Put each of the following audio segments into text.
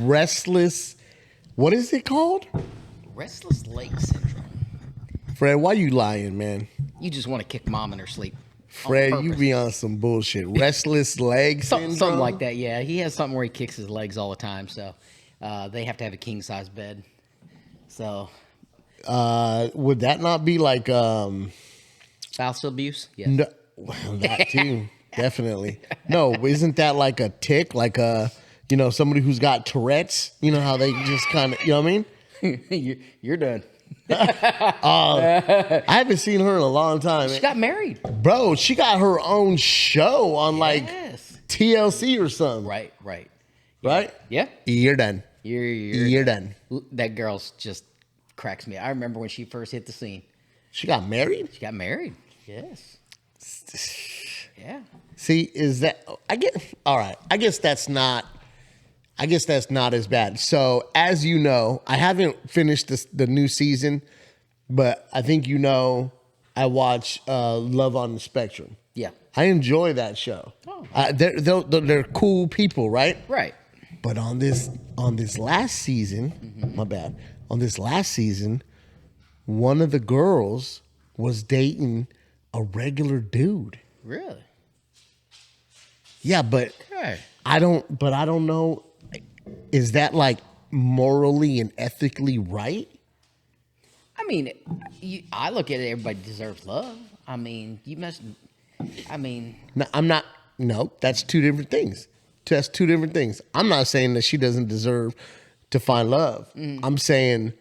Restless. What is it called? Restless leg syndrome. Fred, why you lying, man? You just want to kick mom in her sleep. Fred, you be on some bullshit. Restless leg syndrome? Something like that, yeah. He has something where he kicks his legs all the time, so they have to have a king-size bed. So... would that not be like... spousal abuse? Yes. No, well, that too. Definitely. No, isn't that like a tick? Like somebody who's got Tourette's? You know how they just kind of... You know what I mean? You're done. I haven't seen her in a long time. She got married. Bro, she got her own show on like TLC or something. Right. Right? Yeah. You're done. You're done. That girl's just cracks me. I remember when she first hit the scene. She got married? She got married. Yes. Yeah. See, is that... all right. I guess that's not as bad. So, as you know, I haven't finished the new season, but I think I watch Love on the Spectrum. Yeah. I enjoy that show. Oh. They're cool people, right? Right. But on this last season, my bad. On this last season, one of the girls was dating a regular dude. Really? Yeah, but okay. I don't know. Is that like morally and ethically right? I mean, I look at it, everybody deserves love. I mean, No, I'm not. No, that's two different things. That's two different things. I'm not saying that she doesn't deserve to find love. I'm saying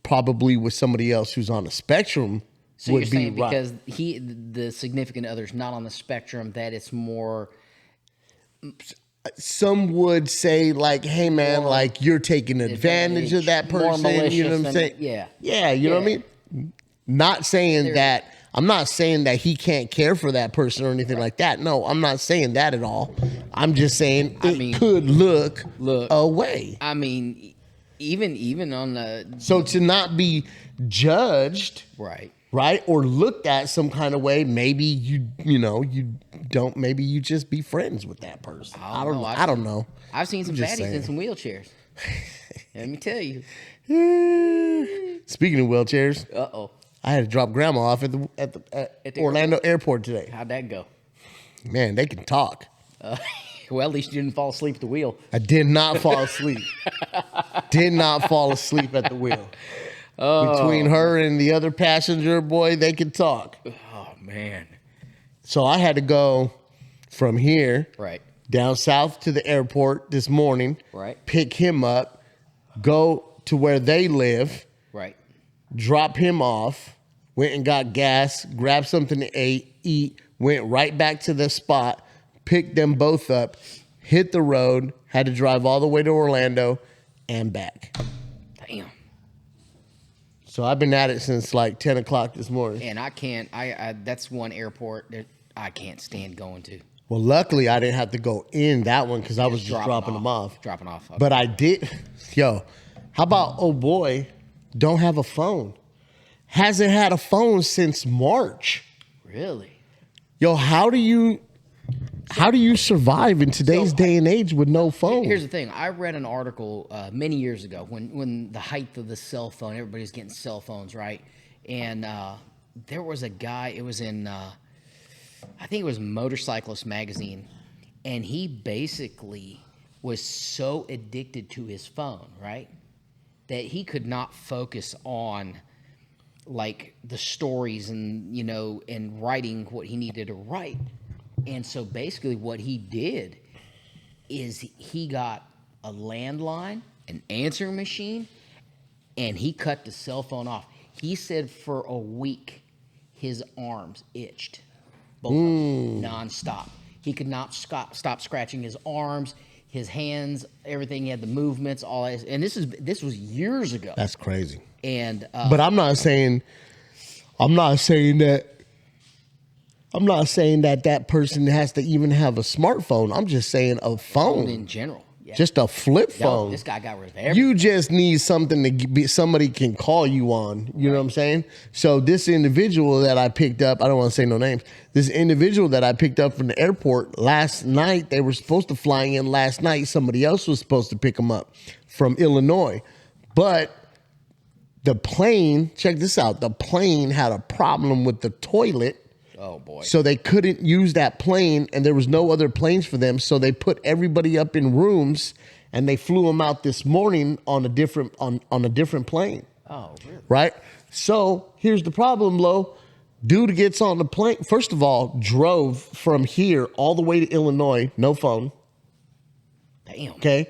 probably with somebody else who's on the spectrum. So would you're saying be right. because the significant other's not on the spectrum, that it's more... Some would say like, hey man, more like you're taking advantage of that person. You know what I'm saying? Yeah. Yeah, you know what I mean? Not saying that... I'm not saying that he can't care for that person or anything like that. No, I'm not saying that at all. I'm just saying it could look away. I mean, even on the... So to not be judged, right, or looked at some kind of way, maybe you don't. Maybe you just be friends with that person. I don't know. I've seen some baddies in some wheelchairs. Let me tell you. Speaking of wheelchairs, I had to drop grandma off at the Orlando airport today. How'd that go? Man, they can talk. Well, at least you didn't fall asleep at the wheel. I did not fall asleep. Did not fall asleep at the wheel. Between her and the other passenger, boy, they could talk. Oh, man. So I had to go from here down south to the airport this morning, pick him up, go to where they live, drop him off, went and got gas, grabbed something to eat, went right back to the spot, picked them both up, hit the road, had to drive all the way to Orlando and back. Damn. So I've been at it since like 10 o'clock this morning. And I can't, that's one airport that I can't stand going to. Well, luckily I didn't have to go in that one because I was just dropping them off. Dropping off. Okay. But I did, how about, oh boy, don't have a phone. Hasn't had a phone since March. Really? Yo, how do you survive in today's day and age with no phone? Here's the thing. I read an article many years ago when the height of the cell phone, everybody's getting cell phones, right? And there was a guy, it was in, I think it was Motorcyclist magazine, and he basically was so addicted to his phone, right, that he could not focus on like the stories and, and writing what he needed to write. And so basically what he did is he got a landline, an answering machine, and he cut the cell phone off. He said for a week his arms itched, both of them, nonstop. He could not stop scratching his arms, his hands, everything. He had the movements, all that. And this was years ago. That's crazy. And but I'm not saying that that person has to even have a smartphone. I'm just saying a phone in general. Yeah. Just a flip phone. This guy got rid of everything. You just need something to be somebody can call you on. You know what I'm saying? So this individual that I picked up, I don't want to say no names. This individual that I picked up from the airport last night, they were supposed to fly in last night. Somebody else was supposed to pick them up from Illinois. But the plane, check this out, the plane had a problem with the toilet. Oh, boy. So they couldn't use that plane, and there was no other planes for them. So they put everybody up in rooms, and they flew them out this morning on a different on a different plane. Oh, really? Right? So here's the problem, Lo. Dude gets on the plane. First of all, drove from here all the way to Illinois, no phone. Damn. Okay.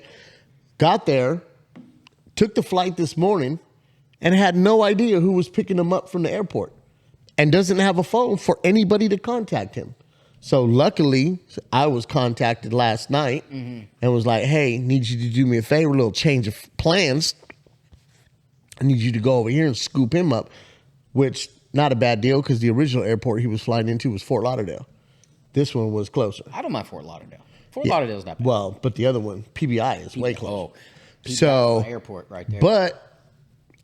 Got there, took the flight this morning, and had no idea who was picking him up from the airport. And doesn't have a phone for anybody to contact him. So luckily, I was contacted last night and was like, hey, need you to do me a favor, a little change of plans. I need you to go over here and scoop him up, which not a bad deal because the original airport he was flying into was Fort Lauderdale. This one was closer. I don't mind Fort Lauderdale. Fort Lauderdale's not bad. Well, but the other one, PBI, is way closer. PBI so, airport right there. But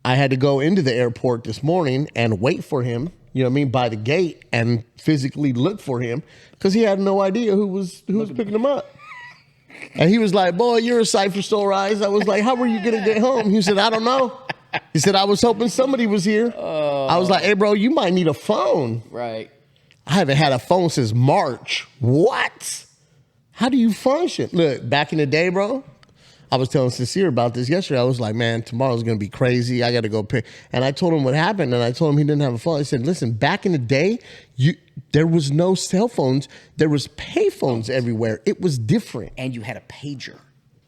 I had to go into the airport this morning and wait for him. You know what I mean, by the gate and physically look for him because he had no idea who was picking him up. And he was like, boy, you're a sight for sore eyes. I was like, how were you going to get home? He said, I don't know. He said, I was hoping somebody was here. I was like, hey, bro, you might need a phone. Right. I haven't had a phone since March. What? How do you function? Look, back in the day, bro, I was telling Sincere about this yesterday. I was like, man, tomorrow's going to be crazy. I got to go pick. And I told him what happened, and I told him he didn't have a phone. I said, listen, back in the day, there was no cell phones. There was pay phones everywhere. It was different. And you had a pager.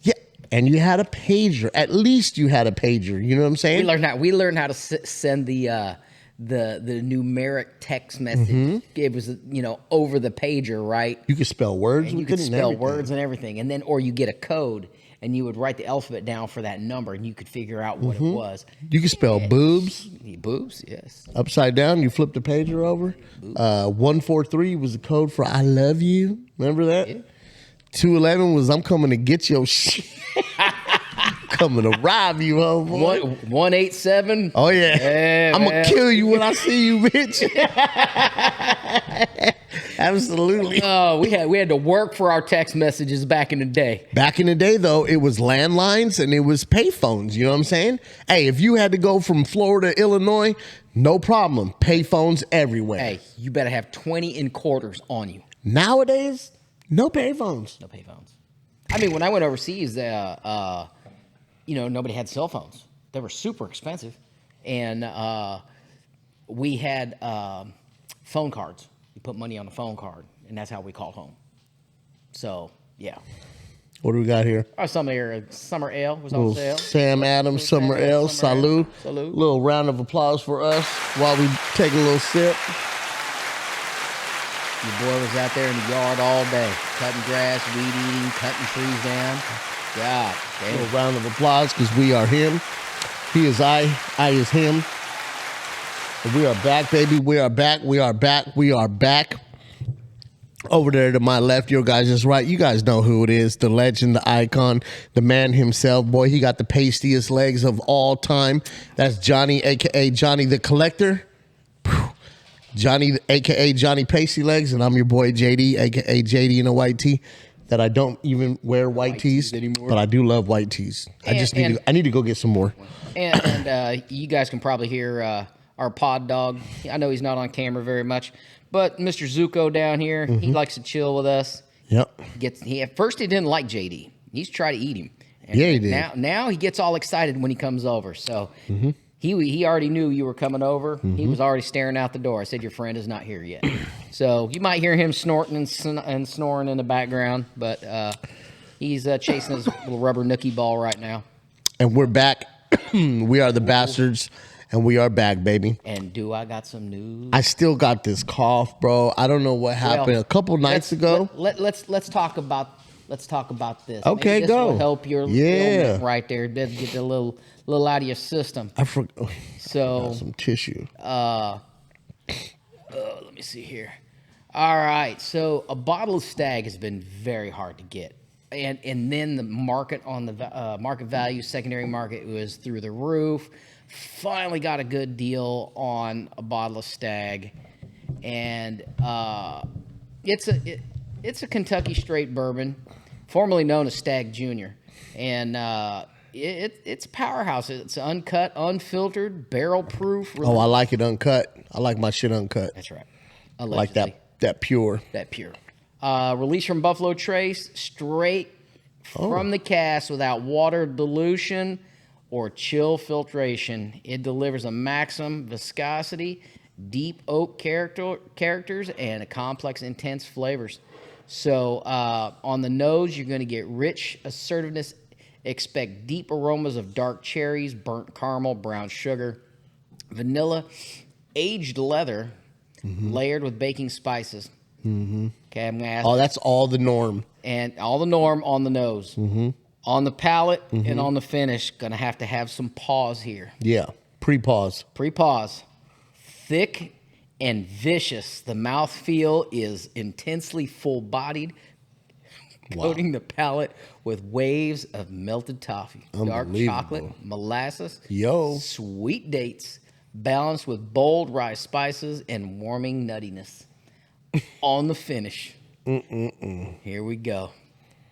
Yeah, and you had a pager. At least you had a pager. You know what I'm saying? We learned how to send the numeric text message. It was, over the pager, right? You could spell words. And you could spell words and everything. And then, or you get a code. And you would write the alphabet down for that number, and you could figure out what it was. You could spell boobs. Boobs, yes. Upside down, you flip the pager over. 143 was the code for I love you. Remember that? Yeah. 211 was I'm coming to get your shit. Coming to rob you, homeboy. 187. Oh, yeah. I'm going to kill you when I see you, bitch. Absolutely. Oh, we had to work for our text messages back in the day. Back in the day, though, it was landlines and it was payphones. You know what I'm saying? Hey, if you had to go from Florida to Illinois, no problem. Payphones everywhere. Hey, you better have 20 in quarters on you. Nowadays, no payphones. No payphones. I mean, when I went overseas, nobody had cell phones. They were super expensive. And we had phone cards. You put money on a phone card, and that's how we called home. So, yeah. What do we got here? Our summer ale was on sale. Sam Adams summer ale. Salud. Salud. Little round of applause for us while we take a little sip. Your boy was out there in the yard all day, cutting grass, weed eating, cutting trees down. God damn. A little round of applause because we are him. He is I is him. We are back, baby. We are back. We are back. We are back. Over there to my left, your guys is right. You guys know who it is. The legend, the icon, the man himself. Boy, he got the pastiest legs of all time. That's Johnny, a.k.a. Johnny the Collector. Johnny, a.k.a. Johnny Pasty Legs. And I'm your boy, JD, a.k.a. JD in a white tee. That I don't even wear white tees anymore. But I do love white tees. I need to go get some more. And you guys can probably hear our pod dog. I know he's not on camera very much, but Mr. Zuko down here, he likes to chill with us. Yep. At first he didn't like JD. He's tried to eat him. And yeah, he did. Now he gets all excited when he comes over. So he already knew you were coming over. He was already staring out the door. I said, your friend is not here yet. So you might hear him snorting and snoring in the background, but he's chasing his little rubber nookie ball right now. And we're back. We are the bastards. And we are back, baby. And do I got some news? I still got this cough, bro. I don't know what happened a couple nights ago. Let's talk about this. Okay, Maybe this go. will help your ailment right there. Get a little out of your system. I forgot. So some tissue. Let me see here. All right. So a bottle of Stagg has been very hard to get. and then the market on the market value, secondary market, was through the roof. Finally got a good deal on a bottle of Stagg, and it's a Kentucky straight bourbon, formerly known as Stagg Junior, and it's a powerhouse. It's uncut, unfiltered, barrel proof. Oh, I like it uncut. I like my shit uncut. That's right. Allegedly. Like that pure. That pure. Released from Buffalo Trace, straight from the cask without water dilution or chill filtration. It delivers a maximum viscosity, deep oak characters, and a complex, intense flavors. So on the nose, you're going to get rich assertiveness. Expect deep aromas of dark cherries, burnt caramel, brown sugar, vanilla, aged leather, layered with baking spices. Mm-hmm. Okay, I'm going to ask. Oh, that's all the norm. And all the norm on the nose. Mm-hmm. On the palate and on the finish, going to have some pause here. Yeah, pre-pause. Pre-pause. Thick and vicious. The mouthfeel is intensely full-bodied, coating the palate with waves of melted toffee, dark chocolate, molasses, sweet dates, balanced with bold rye spices and warming nuttiness. On the finish, here we go.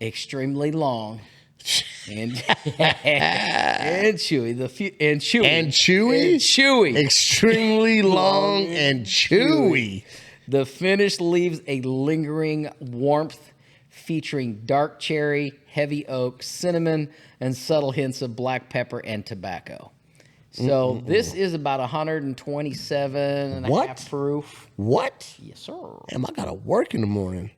Extremely long and chewy. And chewy. Extremely long and chewy. The finish leaves a lingering warmth, featuring dark cherry, heavy oak, cinnamon, and subtle hints of black pepper and tobacco. So this is about 127 and a half proof. What? Yes, sir. Damn, I gotta work in the morning.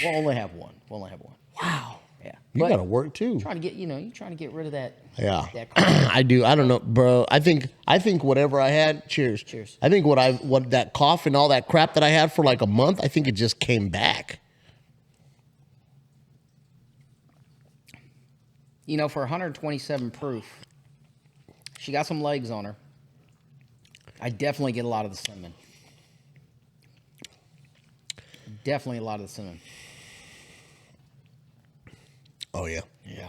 We'll only have one. Wow. Yeah. You gotta work too. Trying to get, you're trying to get rid of that. Yeah. I do. I don't know, bro. I think whatever I had. Cheers. Cheers. I think what that cough and all that crap that I had for like a month. I think it just came back. For 127 proof, she got some legs on her. I definitely get a lot of the cinnamon. Definitely a lot of the cinnamon. Oh, yeah. Yeah.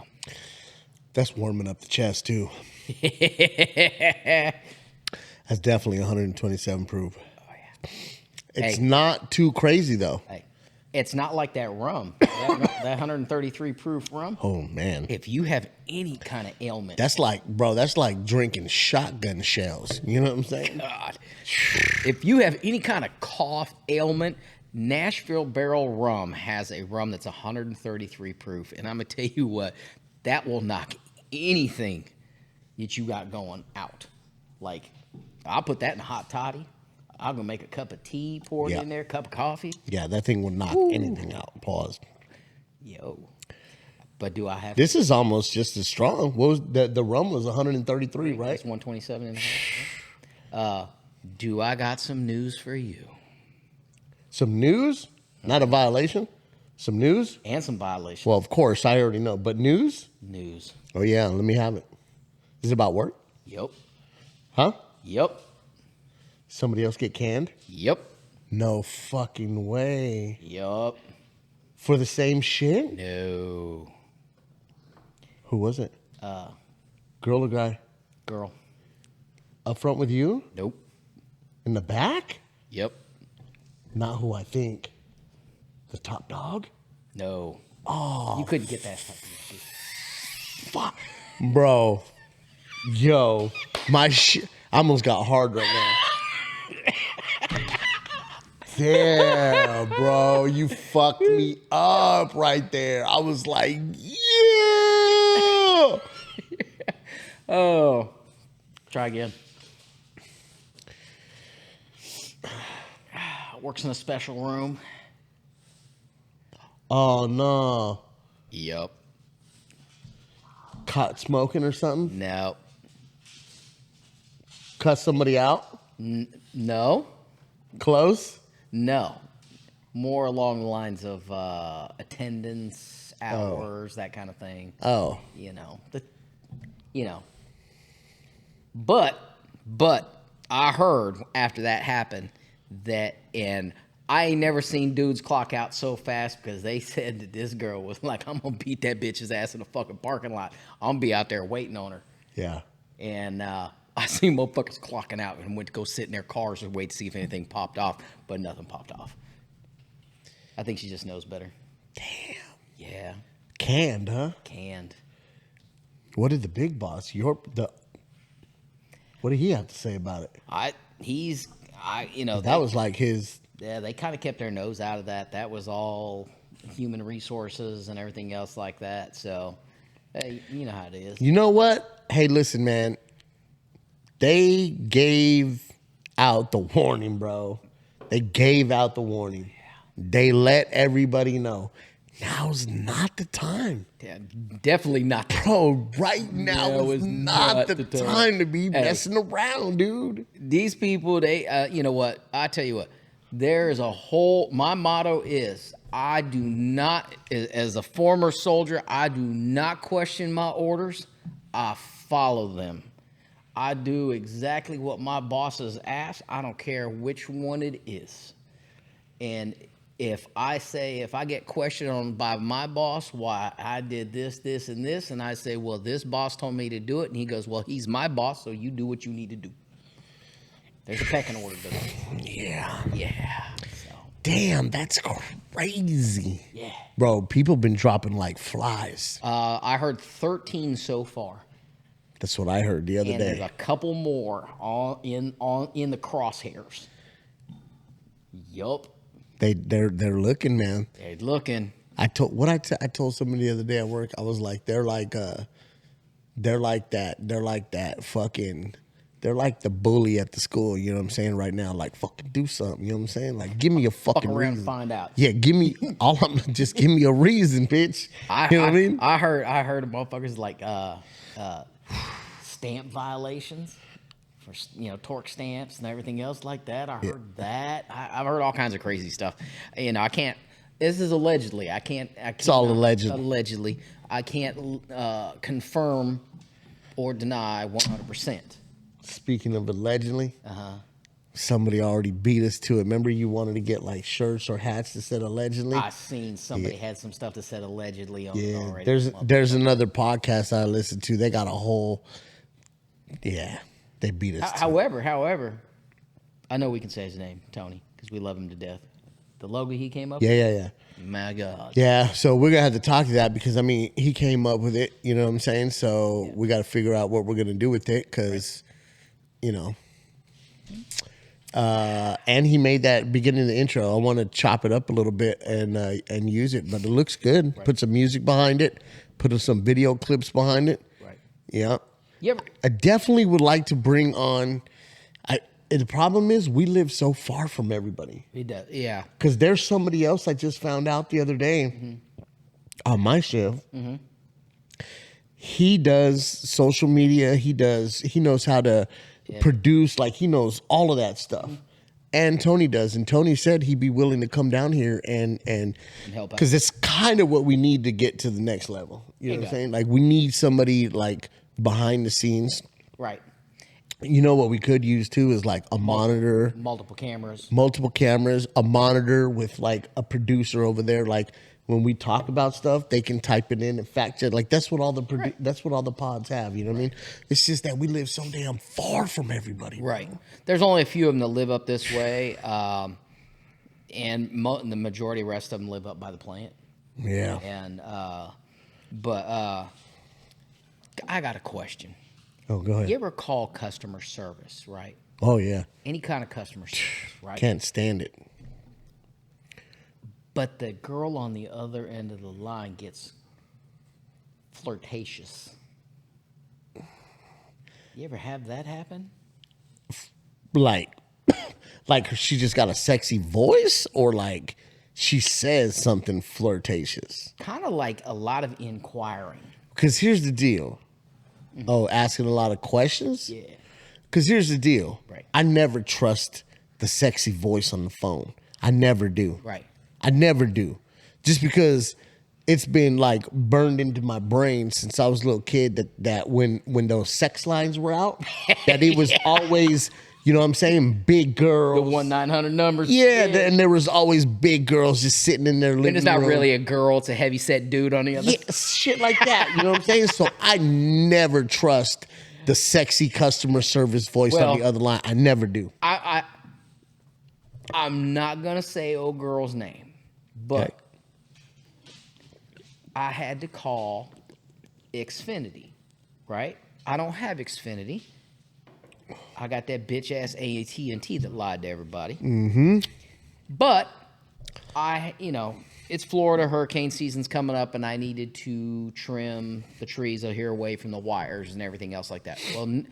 That's warming up the chest, too. That's definitely 127 proof. Oh, yeah. It's not too crazy, though. Hey. It's not like that rum, that 133 proof rum. Oh, man. If you have any kind of ailment. That's like drinking shotgun shells. You know what I'm saying? God. If you have any kind of cough ailment, Nashville Barrel Rum has a rum that's 133 proof. And I'm going to tell you what, that will knock anything that you got going out. Like, I'll put that in a hot toddy. I'm going to make a cup of tea, pour it in there, cup of coffee. Yeah, that thing will knock anything out. Pause. Yo. But do I have... This is almost just as strong. What was the rum was 133, right? It's 127 and a half. Do I got some news for you? Some news? Not a violation? Some news? And some violations. Well, of course, I already know. But news? News. Oh, yeah, let me have it. Is it about work? Yep. Huh? Yep. Somebody else get canned? Yep. No fucking way. Yep. For the same shit? No. Who was it? Girl or guy? Girl. Up front with you? Nope. In the back? Yep. Not who I think. The top dog? No. Oh. You couldn't get that stuff. Fuck. Bro. Yo. My shit. I almost got hard right now. Damn, bro. You fucked me up right there. I was like, yeah. Oh. Try again. Works in a special room. Oh, no. Yep. Caught smoking or something? No. Cut somebody out? No. Close? No. More along the lines of attendance, hours, that kind of thing. Oh. But I heard after that happened that an I ain't never seen dudes clock out so fast because they said that this girl was like, I'm going to beat that bitch's ass in the fucking parking lot. I'm going to be out there waiting on her. Yeah. And I seen motherfuckers clocking out and went to go sit in their cars and wait to see if anything popped off, but nothing popped off. I think she just knows better. Damn. Yeah. Canned, huh? Canned. What did the big boss, what did he have to say about it? That was like his... Yeah, they kind of kept their nose out of that. That was all human resources and everything else like that. So, hey, you know how it is. You know what? Hey, listen, man. They gave out the warning, bro. They gave out the warning. Yeah. They let everybody know. Now's not the time. Yeah, definitely not. Bro, right now is not the time to be messing around, dude. These people, they, you know what? I tell you what. There is my motto is, I do not, as a former soldier, I do not question my orders. I follow them. I do exactly what my bosses ask. I don't care which one it is. And if I get questioned on by my boss why I did this, this, and this, and I say, well, this boss told me to do it, and he goes, well, he's my boss, so you do what you need to do. There's a pecking order to that. Yeah. Yeah. So. Damn, that's crazy. Yeah. Bro, people been dropping like flies. I heard 13 so far. That's what I heard the other day. There's a couple more in the crosshairs. Yup. They're looking, man. They're looking. I told somebody the other day at work. I was like, they're like the bully at the school, you know what I'm saying, right now. Like, fucking do something, you know what I'm saying? Like, give me a fucking Fuck around reason. and find out. Yeah, give me just give me a reason, bitch. You know what I mean? I heard of motherfuckers like stamp violations for torque stamps and everything else like that. I heard that. I've heard all kinds of crazy stuff. You know, I can't. This is allegedly. It's all alleged. Allegedly, I can't confirm or deny 100%. Speaking of allegedly, somebody already beat us to it. Remember, you wanted to get like shirts or hats that said allegedly. I seen somebody had some stuff that said allegedly on it already. There's another podcast I listened to. They got a whole. Yeah, they beat us. However, I know we can say his name, Tony, because we love him to death. The logo he came up with? Yeah. My God. Yeah, so we're going to have to talk to that because, I mean, he came up with it, you know what I'm saying? So we got to figure out what we're going to do with it because, you know. And he made that beginning of the intro. I want to chop it up a little bit and use it, but it looks good. Right. Put some music behind it. Put some video clips behind it. Right. Yeah. I definitely would like to bring on... The problem is we live so far from everybody. He does, yeah. Because there's somebody else I just found out the other day on my shift. Mm-hmm. He does social media. He knows how to produce. Like, he knows all of that stuff. Mm-hmm. And Tony does. And Tony said he'd be willing to come down here and help out. Because it's kind of what we need to get to the next level. You know what I'm saying? Like, we need somebody like behind the scenes. Right. You know what we could use too is like a monitor. Multiple cameras, a monitor with like a producer over there. Like when we talk about stuff, they can type it in and fact check. Like that's what all the pods have. You know what I mean? It's just that we live so damn far from everybody. Right. There's only a few of them that live up this way, and the majority, rest of them live up by the plant. Yeah. And but I got a question. Oh, go ahead. You ever call customer service, right? Oh, yeah. Any kind of customer service, right? Can't stand it. But the girl on the other end of the line gets flirtatious. You ever have that happen? Like she just got a sexy voice, or like she says something flirtatious? Kind of like a lot of inquiring. Because here's the deal. Oh, asking a lot of questions? Yeah. Because here's the deal. Right. I never trust the sexy voice on the phone. I never do. Right. I never do. Just because it's been like burned into my brain since I was a little kid that when those sex lines were out, that it was always You know what I'm saying? Big girls. The 1-900 numbers. Yeah, and there was always big girls just sitting in their living room. And it's not really a girl, it's a heavy-set dude on the other. Yeah, shit like that. You know what I'm saying? So I never trust the sexy customer service voice on the other line. I never do. I'm not going to say old girl's name, but I had to call Xfinity, right? I don't have Xfinity. I got that bitch ass AT&T that lied to everybody. Mm-hmm. But it's Florida, hurricane season's coming up, and I needed to trim the trees out here away from the wires and everything else like that. Well,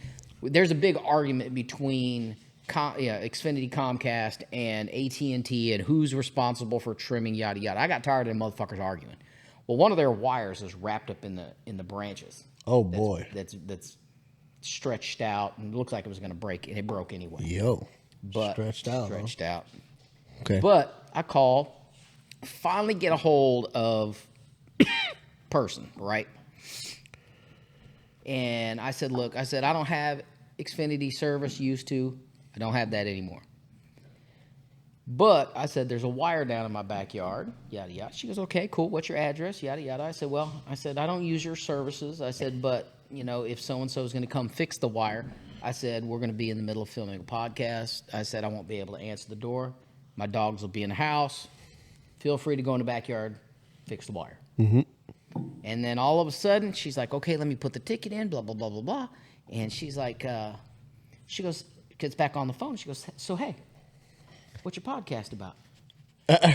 there's a big argument between Xfinity, Comcast, and AT&T, and who's responsible for trimming, yada yada. I got tired of them motherfuckers arguing. Well, one of their wires is wrapped up in the branches. Oh boy, that's stretched out and it looked like it was going to break, and it broke anyway. Stretched out. Okay. But I called, finally get a hold of person, right? And I said, look, I don't have Xfinity service, used to. I don't have that anymore. But I said, there's a wire down in my backyard, yada, yada. She goes, okay, cool. What's your address? Yada, yada. I said, I don't use your services. I said, but, if so-and-so is going to come fix the wire, I said, we're going to be in the middle of filming a podcast. I said, I won't be able to answer the door. My dogs will be in the house. Feel free to go in the backyard, fix the wire. Mm-hmm. And then all of a sudden, she's like, okay, let me put the ticket in, blah, blah, blah, blah, blah. And she's like, she goes, gets back on the phone. She goes, so, hey, what's your podcast about?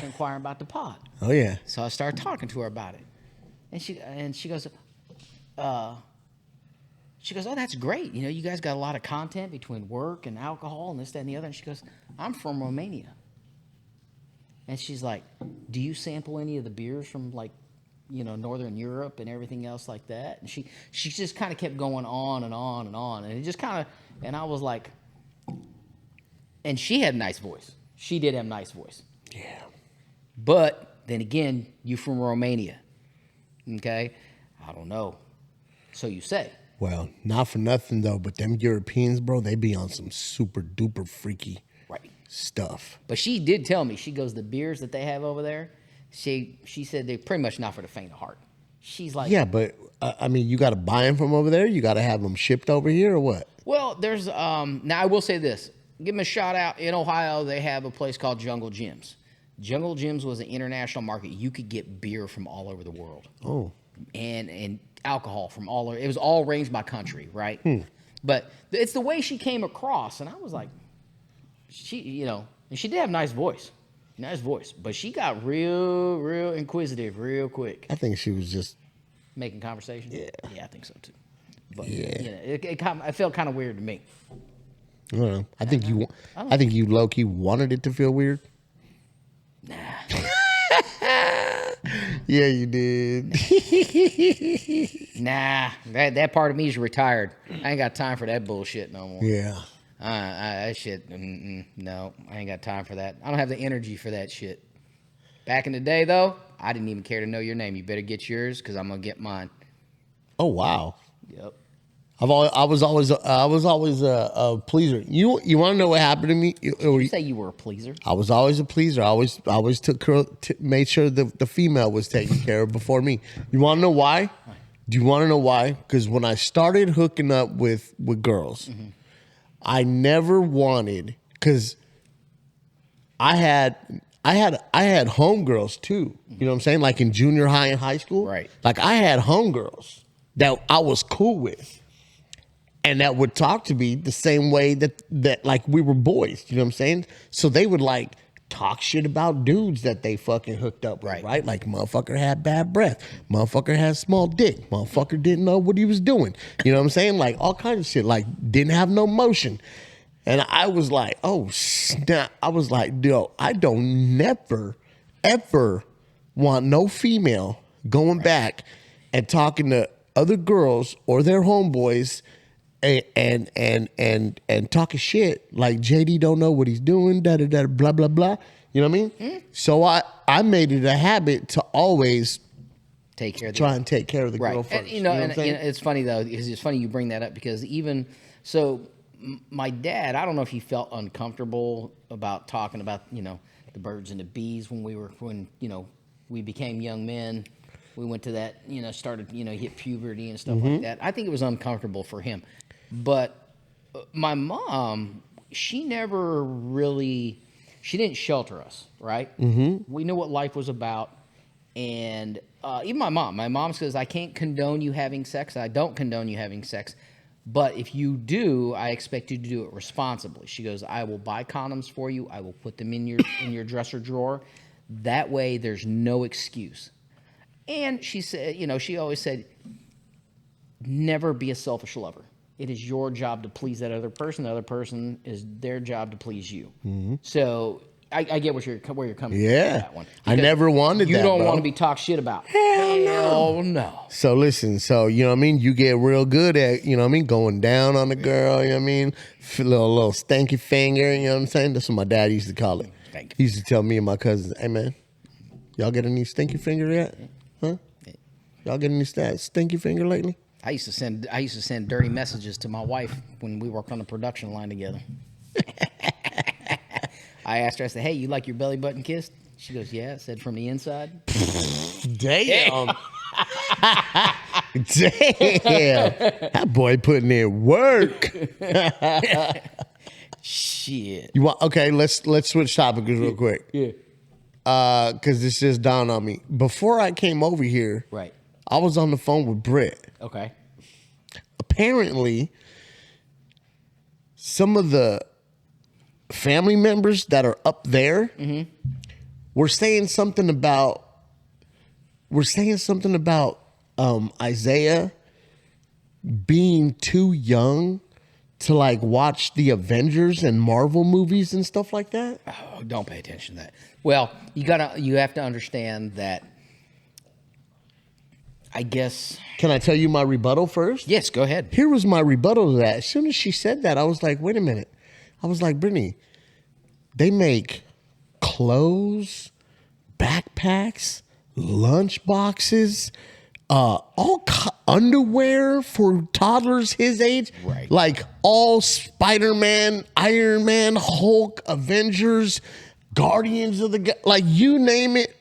Inquiring about the pod. Oh, yeah. So I started talking to her about it. And she goes, oh, that's great. You guys got a lot of content between work and alcohol and this, that, and the other. And she goes, I'm from Romania. And she's like, do you sample any of the beers from Northern Europe and everything else like that? And she just kind of kept going on and on and on. And it just kind of, and I was like, and she had a nice voice. She did have a nice voice. Yeah. But then again, you from Romania. Okay? I don't know. So you say. Well, not for nothing though, but them Europeans, bro, they be on some super duper freaky stuff. But she did tell me, she goes, the beers that they have over there, she said they're pretty much not for the faint of heart. She's like, yeah, but you got to buy them from over there. You got to have them shipped over here, or what? Well, there's now I will say this. Give them a shout out. In Ohio, they have a place called Jungle Gyms. Jungle Gyms was an international market. You could get beer from all over the world. Oh, and alcohol from all over. It was all ranged by country, right? But it's the way she came across, and I was like, and she did have a nice voice, but she got real inquisitive real quick. I think she was just making conversation. Yeah, I think so too. But it felt kind of weird to me. I don't know. I think you low key wanted it to feel weird. Nah. Yeah, you did. Nah, that part of me is retired. I ain't got time for that bullshit no more. Yeah. That shit, no, I ain't got time for that. I don't have the energy for that shit. Back in the day, though, I didn't even care to know your name. You better get yours, because I'm going to get mine. Oh, wow. Yep. I was always a pleaser. You want to know what happened to me? You say you were a pleaser? I was always a pleaser. I always made sure the female was taken care of before me. You want to know why? Do you want to know why? Because when I started hooking up with girls, I never wanted, because I had homegirls too. You know what I'm saying? Like in junior high and high school. Right. Like I had homegirls that I was cool with, and that would talk to me the same way that like we were boys. You know what I'm saying? So they would like talk shit about dudes that they fucking hooked up with, right? Like motherfucker had bad breath, motherfucker had small dick, motherfucker didn't know what he was doing. You know what I'm saying? Like all kinds of shit, like didn't have no motion. And I was like, oh snap. I was like, yo, I don't never, ever want no female going back and talking to other girls or their homeboys and talking shit like JD don't know what he's doing, blah blah blah. You know what I mean? So I made it a habit to always take care of the girl first. And, and it's funny though, because it's funny you bring that up, because even so, my dad, I don't know if he felt uncomfortable about talking about, the birds and the bees when we became young men. We went to that, started, hit puberty and stuff like that. I think it was uncomfortable for him. But my mom, she didn't shelter us, right? Mm-hmm. We knew what life was about. And even my mom says, I can't condone you having sex. I don't condone you having sex. But if you do, I expect you to do it responsibly. She goes, I will buy condoms for you. I will put them in your dresser drawer. That way there's no excuse. And she said, she always said, never be a selfish lover. It is your job to please that other person. The other person is their job to please you. Mm-hmm. So I get where you're coming from with that one. I never wanted that, You don't want to be talked shit about. Hell no. So listen, you know what I mean? You get real good at, going down on the girl, you know what I mean? Little stanky finger, you know what I'm saying? That's what my dad used to call it. He used to tell me and my cousins, hey man, y'all get any stinky finger yet? Huh? Y'all get any stinky finger lately? I used to send dirty messages to my wife when we worked on the production line together. I asked her, I said, hey, you like your belly button kissed? She goes, yeah. I said, from the inside. Damn. Damn. That boy putting in work. Shit. Okay, let's switch topics real quick. Yeah. Because this just dawned on me. Before I came over here, right, I was on the phone with Britt. Okay. Apparently, some of the family members that are up there were saying something about Isaiah being too young to watch the Avengers and Marvel movies and stuff like that. Oh, don't pay attention to that. Well, you have to understand that. I guess. Can I tell you my rebuttal first? Yes, go ahead. Here was my rebuttal to that. As soon as she said that, I was like, wait a minute. I was like, Brittany, they make clothes, backpacks, lunch boxes, underwear for toddlers his age. Right. Like all Spider-Man, Iron Man, Hulk, Avengers, Guardians of the... you name it,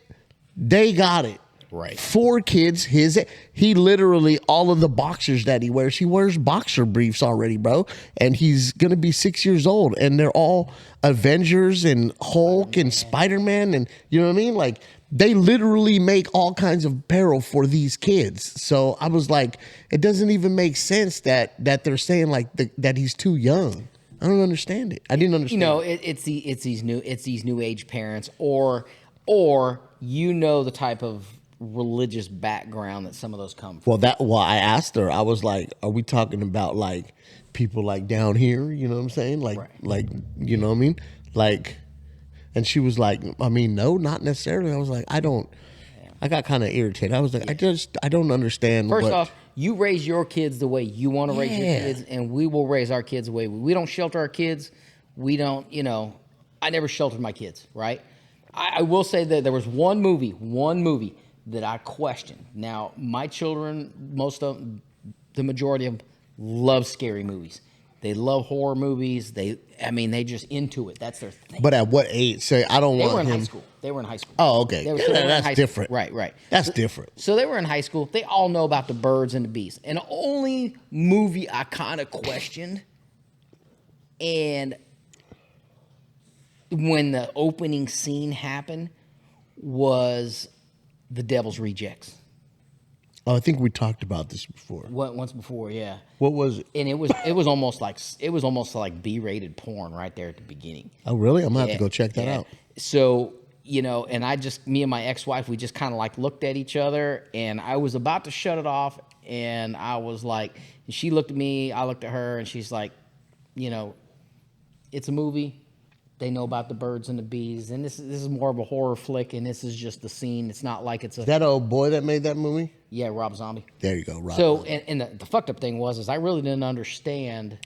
they got it. Right. 4 kids, he literally, all of the boxers that he wears boxer briefs already, bro. And he's going to be 6 years old. And they're all Avengers and Hulk and Spider-Man. And you know what I mean? They literally make all kinds of apparel for these kids. So I was like, it doesn't even make sense that they're saying that he's too young. I don't understand it. I didn't understand. It's these new age parents or the type of religious background that some of those come from. Well, I asked her, I was like, are we talking about people down here, you know what I'm saying? Right. You know what I mean? And she was like, I mean, no, not necessarily. I was like, I got kind of irritated. I was like, I don't understand. First off, you raise your kids the way you want to raise your kids, and we will raise our kids the way we don't shelter our kids. We don't, I never sheltered my kids, right? I will say that there was one movie that I questioned. Now, my children, the majority of them, love scary movies. They love horror movies. They just into it. That's their thing. But at what age? Say, I don't want him. They were in high school. Oh, okay. That's different. Right. That's different. So they were in high school. They all know about the birds and the bees. And the only movie I kind of questioned, and when the opening scene happened, was The Devil's Rejects. Oh, I think we talked about this before. Once before, yeah. What was it? And it was almost like B-rated porn right there at the beginning. Oh, really? I'm gonna have to go check that out. So, and me and my ex-wife, we just kind of looked at each other, and I was about to shut it off, and I was like, she looked at me, I looked at her, and she's like, it's a movie. They know about the birds and the bees, and this is more of a horror flick, and this is just the scene. It's not like it's a... That old boy that made that movie? Yeah, Rob Zombie. There you go, Rob. So, and the fucked up thing was I really didn't understand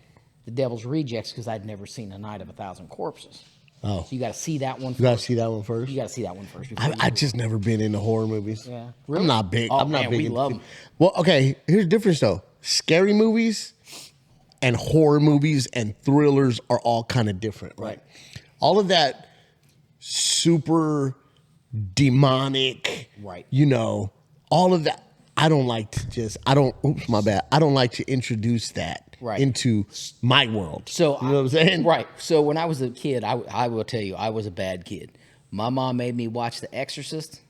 The Devil's Rejects because I'd never seen A Night of a Thousand Corpses. Oh. So you got to see that one first. You got to see that one first? You got to see that one first. I just never been into horror movies. Yeah. Really? I'm not big. Oh, I'm not man, big we into love them. Well, okay, here's the difference, though. Scary movies, and horror movies and thrillers are all kind of different, right? All of that super demonic, right? All of that. I don't like to oops, my bad. I don't like to introduce that into my world. So you know what I'm saying? Right. So when I was a kid, I will tell you, I was a bad kid. My mom made me watch The Exorcist,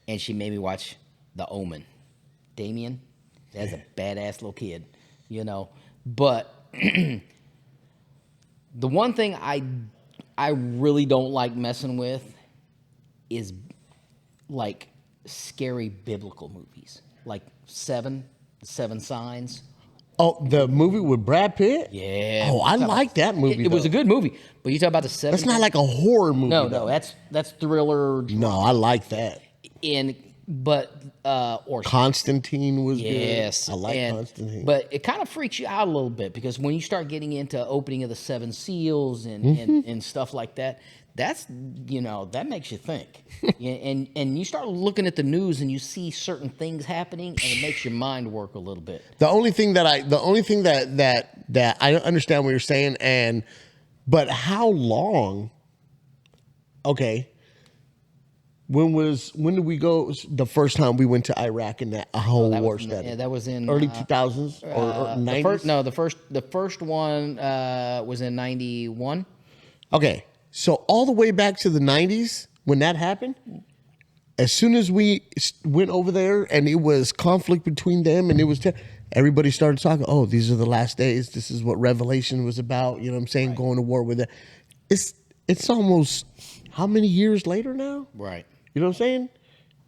and she made me watch The Omen. Damien, that's a badass little kid, But the one thing I really don't like messing with is like scary biblical movies, like Seven Signs. Oh, the movie with Brad Pitt? Yeah. Oh, I like that movie. It was a good movie, but you talk about the Seven. That's not like a horror movie. No, that's thriller. Drama. No, I like that. Or Constantine was yes, good. I like Constantine. But it kind of freaks you out a little bit because when you start getting into opening of the Seven Seals and stuff like that, that's that makes you think. and you start looking at the news and you see certain things happening and it makes your mind work a little bit. The only thing that I understand what you're saying, but how long? Okay. When did we go? The first time we went to Iraq in that whole war study. Yeah, that was in early 2000s or 90s. The first one was in 91. Okay, so all the way back to the 90s when that happened. As soon as we went over there and it was conflict between them and it was everybody started talking. Oh, these are the last days. This is what Revelation was about. You know what I'm saying? Right. Going to war with it. It's almost how many years later now? Right. You know what I'm saying?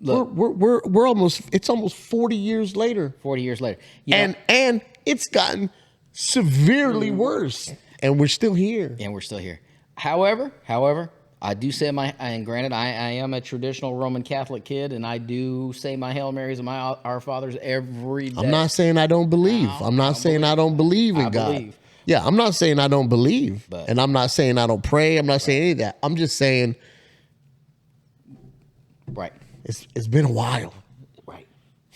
Look, we're almost. It's almost 40 years later. 40 years later, and it's gotten severely worse, and we're still here. However, I do say and granted, I am a traditional Roman Catholic kid, and I do say my Hail Marys and my Our Fathers every day. I'm not saying I don't believe. I'm not saying I don't believe in God. Believe. Yeah, I'm not saying I don't believe, and I'm not saying I don't pray. I'm not saying any of that. I'm just saying. Right. It's been a while. Right.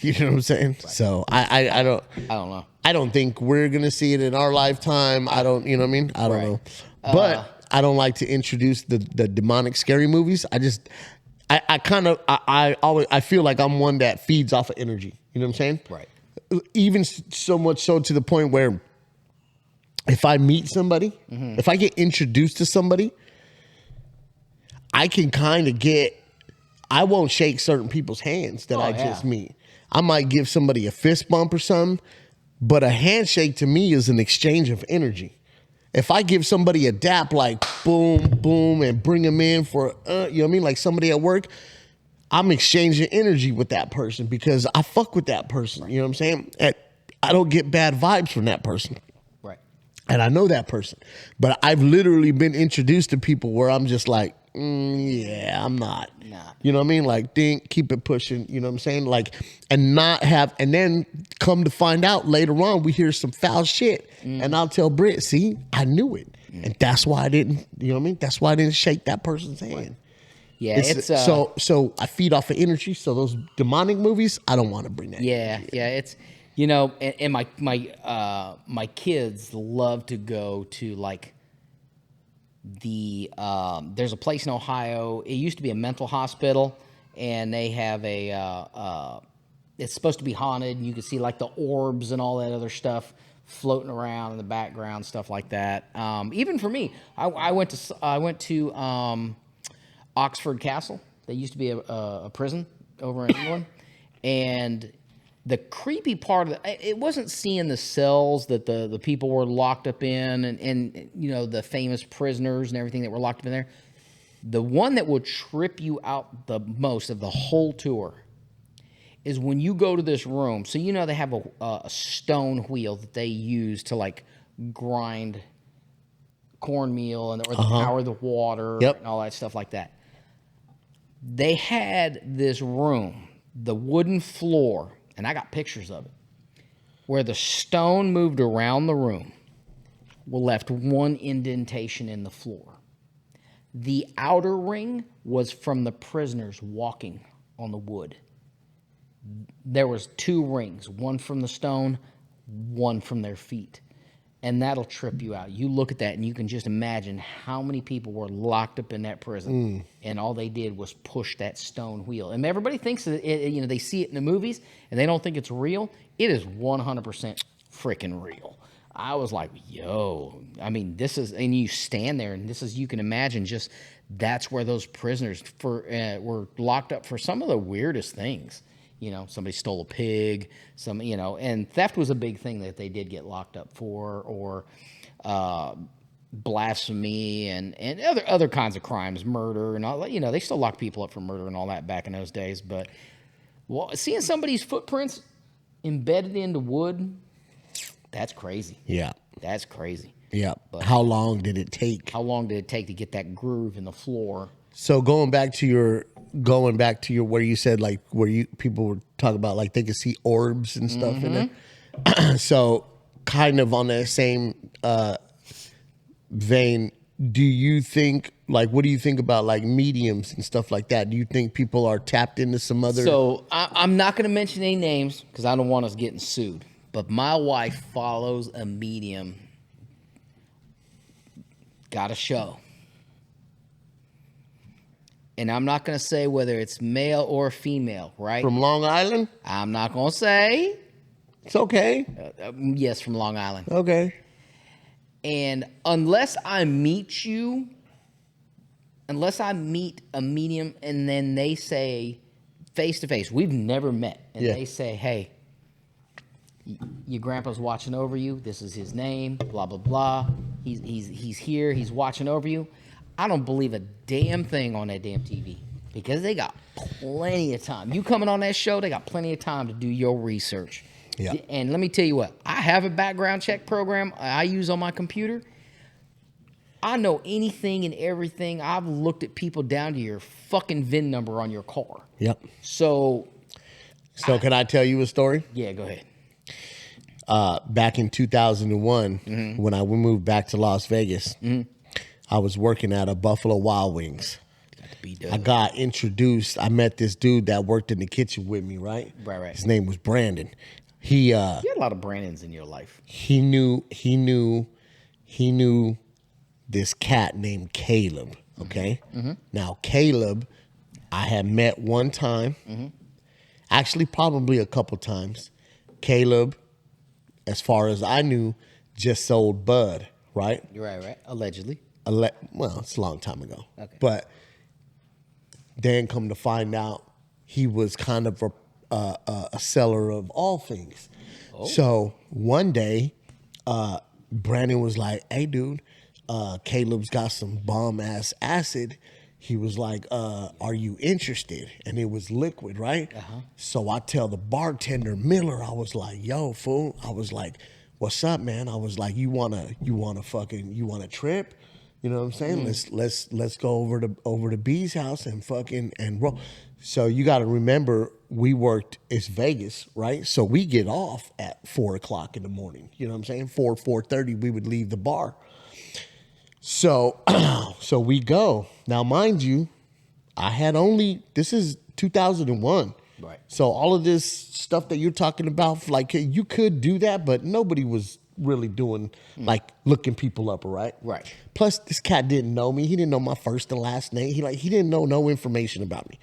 You know what I'm saying? Right. So I don't know. I don't think we're gonna see it in our lifetime. I don't, you know what I mean? I don't know. But I don't like to introduce the demonic scary movies. I feel like I'm one that feeds off of energy. You know what I'm saying? Right. Even so much so to the point where if I meet somebody, if I get introduced to somebody, I can kind of I won't shake certain people's hands that just meet. I might give somebody a fist bump or something, but a handshake to me is an exchange of energy. If I give somebody a dap like boom, boom, and bring them in for, you know what I mean? Like somebody at work, I'm exchanging energy with that person because I fuck with that person. Right. You know what I'm saying? And I don't get bad vibes from that person. Right. And I know that person. But I've literally been introduced to people where I'm just like, yeah, I'm not. Nah. You know what I mean? Like, keep it pushing. You know what I'm saying? Like, and then come to find out later on, we hear some foul shit. And I'll tell Britt, see, I knew it. And that's why I didn't, you know what I mean? That's why I didn't shake that person's hand. Yeah, so I feed off of energy. So those demonic movies, I don't want to bring that. Yeah, it's, and my kids love to go to like, there's a place in Ohio. It used to be a mental hospital, and they have it's supposed to be haunted. And you can see like the orbs and all that other stuff floating around in the background, stuff like that. Even for me, I went to Oxford Castle. That used to be a prison over in England, and the creepy part of it wasn't seeing the cells that the people were locked up in and the famous prisoners and everything that were locked up in there. The one that will trip you out the most of the whole tour is when you go to this room. So they have a stone wheel that they use to like grind cornmeal or the power of the water and all that stuff like that. They had this room, the wooden floor, and I got pictures of it, where the stone moved around the room, left one indentation in the floor. The outer ring was from the prisoners walking on the wood. There was 2 rings, one from the stone, one from their feet. And that'll trip you out. You look at that and you can just imagine how many people were locked up in that prison, and all they did was push that stone wheel. And everybody thinks that they see it in the movies and they don't think it's real. It is 100% freaking real. I was like, yo, I mean, this is, and you stand there and this is, you can imagine just that's where those prisoners were locked up for some of the weirdest things. Somebody stole a pig, and theft was a big thing that they did get locked up for, or blasphemy and other kinds of crimes, murder and all. They still lock people up for murder and all that back in those days. But seeing somebody's footprints embedded into wood, that's crazy. Yeah, that's crazy. Yeah. But how long did it take? How long did it take to get that groove in the floor? So going back to your where you said like people were talking about like they could see orbs and stuff in there. So kind of on that same vein, do you think like what do you think about like mediums and stuff like that? Do you think people are tapped into some other? So I'm not going to mention any names because I don't want us getting sued. But my wife follows a medium. Got a show. And I'm not going to say whether it's male or female, right? From Long Island? I'm not going to say. It's okay. Yes, from Long Island. Okay. And unless I meet a medium and then they say face to face, we've never met. And they say, hey, your grandpa's watching over you. This is his name, blah, blah, blah. He's here. He's watching over you. I don't believe a damn thing on that damn TV because they got plenty of time. You coming on that show, they got plenty of time to do your research. Yeah. And let me tell you what, I have a background check program I use on my computer. I know anything and everything. I've looked at people down to your fucking VIN number on your car. Yep. So can I tell you a story? Yeah, go ahead. Back in 2001, when I moved back to Las Vegas, I was working at a Buffalo Wild Wings. I got introduced. I met this dude that worked in the kitchen with me, right? Right. His name was Brandon. You had a lot of Brandons in your life. He knew this cat named Caleb, okay? Now, Caleb, I had met one time. Actually, probably a couple times. Caleb, as far as I knew, just sold bud, right? Right. Allegedly. Well, it's a long time ago. Okay. But then come to find out he was kind of a seller of all things. Oh. So one day, Brandon was like, hey, dude, Caleb's got some bomb-ass acid. He was like, are you interested? And it was liquid, right? So I tell the bartender, Miller, I was like, yo, fool. I was like, what's up, man? I was like, you wanna trip? You know what I'm saying? Let's go over to B's house and fucking and roll. So you got to remember, it's Vegas, right? So we get off at 4:00 in the morning. You know what I'm saying? 4:30, we would leave the bar. So we go. Now, mind you, this is 2001. Right. So all of this stuff that you're talking about, like you could do that, but nobody was really doing like looking people up, right? Right. Plus, this cat didn't know me. He didn't know my first and last name. He didn't know no information about me.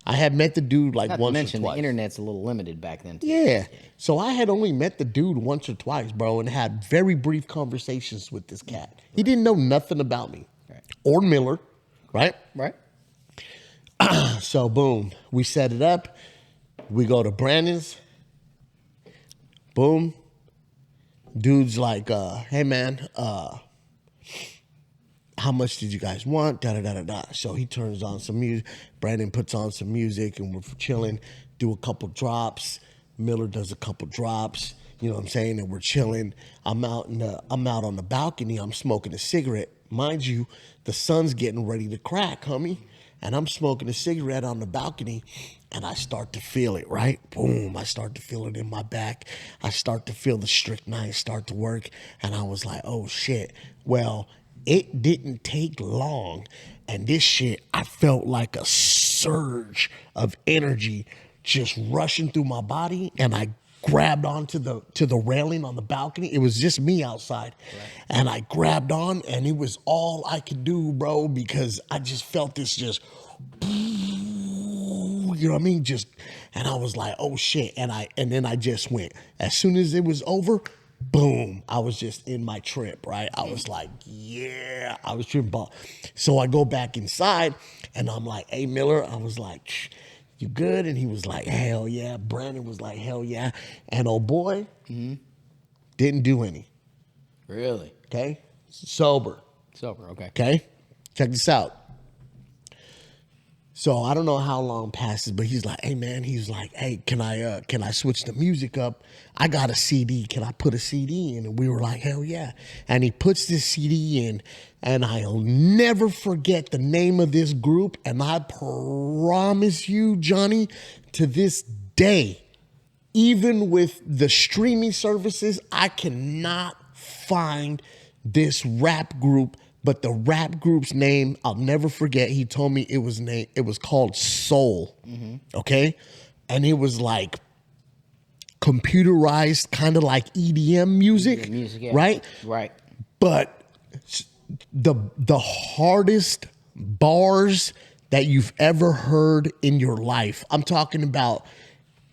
I had met the dude like Not once to mention or twice. The internet's a little limited back then, too. Yeah. So I had only met the dude once or twice, bro, and had very brief conversations with this cat. Right. He didn't know nothing about me. Right. Or Miller, right? Right. So, boom. We set it up. We go to Brandon's. Boom. Dude's like, hey, man, how much did you guys want? Da-da-da-da-da. So he turns on some music. Brandon puts on some music, and we're chilling, do a couple drops. Miller does a couple drops. You know what I'm saying? And we're chilling. I'm out on the balcony. I'm smoking a cigarette. Mind you, the sun's getting ready to crack, homie. And I'm smoking a cigarette on the balcony, and I start to feel it, right? Boom, I start to feel it in my back. I start to feel the strychnine start to work, and I was like, oh, shit. Well, it didn't take long, and this shit, I felt like a surge of energy just rushing through my body, and I grabbed onto the railing on the balcony. It was just me outside. Right. And I grabbed on, and it was all I could do, bro, because I just felt this just, you know what I mean? Just, and I was like, oh shit. And then I just went, as soon as it was over, boom, I was just in my trip, right? I was like, yeah, I was tripping ball. So I go back inside, and I'm like, hey, Miller, I was like, you good? And he was like, hell yeah. Brandon was like, hell yeah. And oh boy, didn't do any. Really? Okay? Sober. Okay. Okay? Check this out. So I don't know how long passes, but he's like, hey man, he's like, hey, can I switch the music up? I got a CD. Can I put a CD in? And we were like, hell yeah. And he puts this CD in, and I'll never forget the name of this group. And I promise you, Johnny, to this day, even with the streaming services, I cannot find this rap group. But the rap group's name, I'll never forget. He told me it was called Soul. Okay? And it was like computerized, kind of like EDM music. Yeah. Right? Right. But the hardest bars that you've ever heard in your life. I'm talking about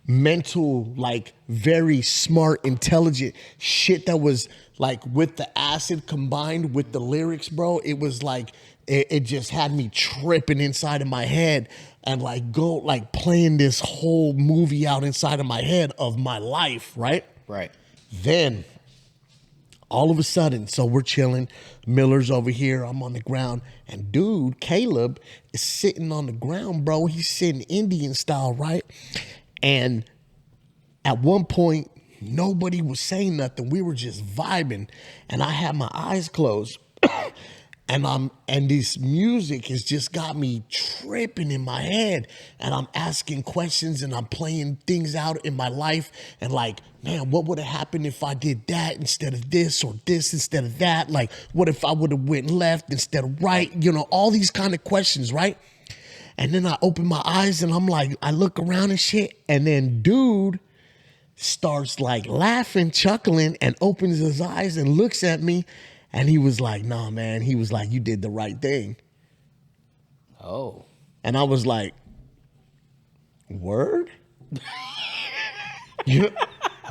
mental, like very smart, intelligent shit that was like with the acid combined with the lyrics, bro. It was like, it just had me tripping inside of my head and like playing this whole movie out inside of my head of my life, right? Right. Then all of a sudden, so we're chilling. Miller's over here. I'm on the ground. And dude, Caleb is sitting on the ground, bro. He's sitting Indian style, right? And at one point, nobody was saying nothing. We were just vibing. And I had my eyes closed. And this music has just got me tripping in my head. And I'm asking questions and I'm playing things out in my life. And like, man, what would have happened if I did that instead of this, or this instead of that? Like, what if I would have went left instead of right? You know, all these kind of questions, right? And then I open my eyes and I'm like, I look around and shit. And then dude starts like laughing, chuckling, and opens his eyes and looks at me. And he was like, nah, man. He was like, you did the right thing. Oh. And I was like, word? You know,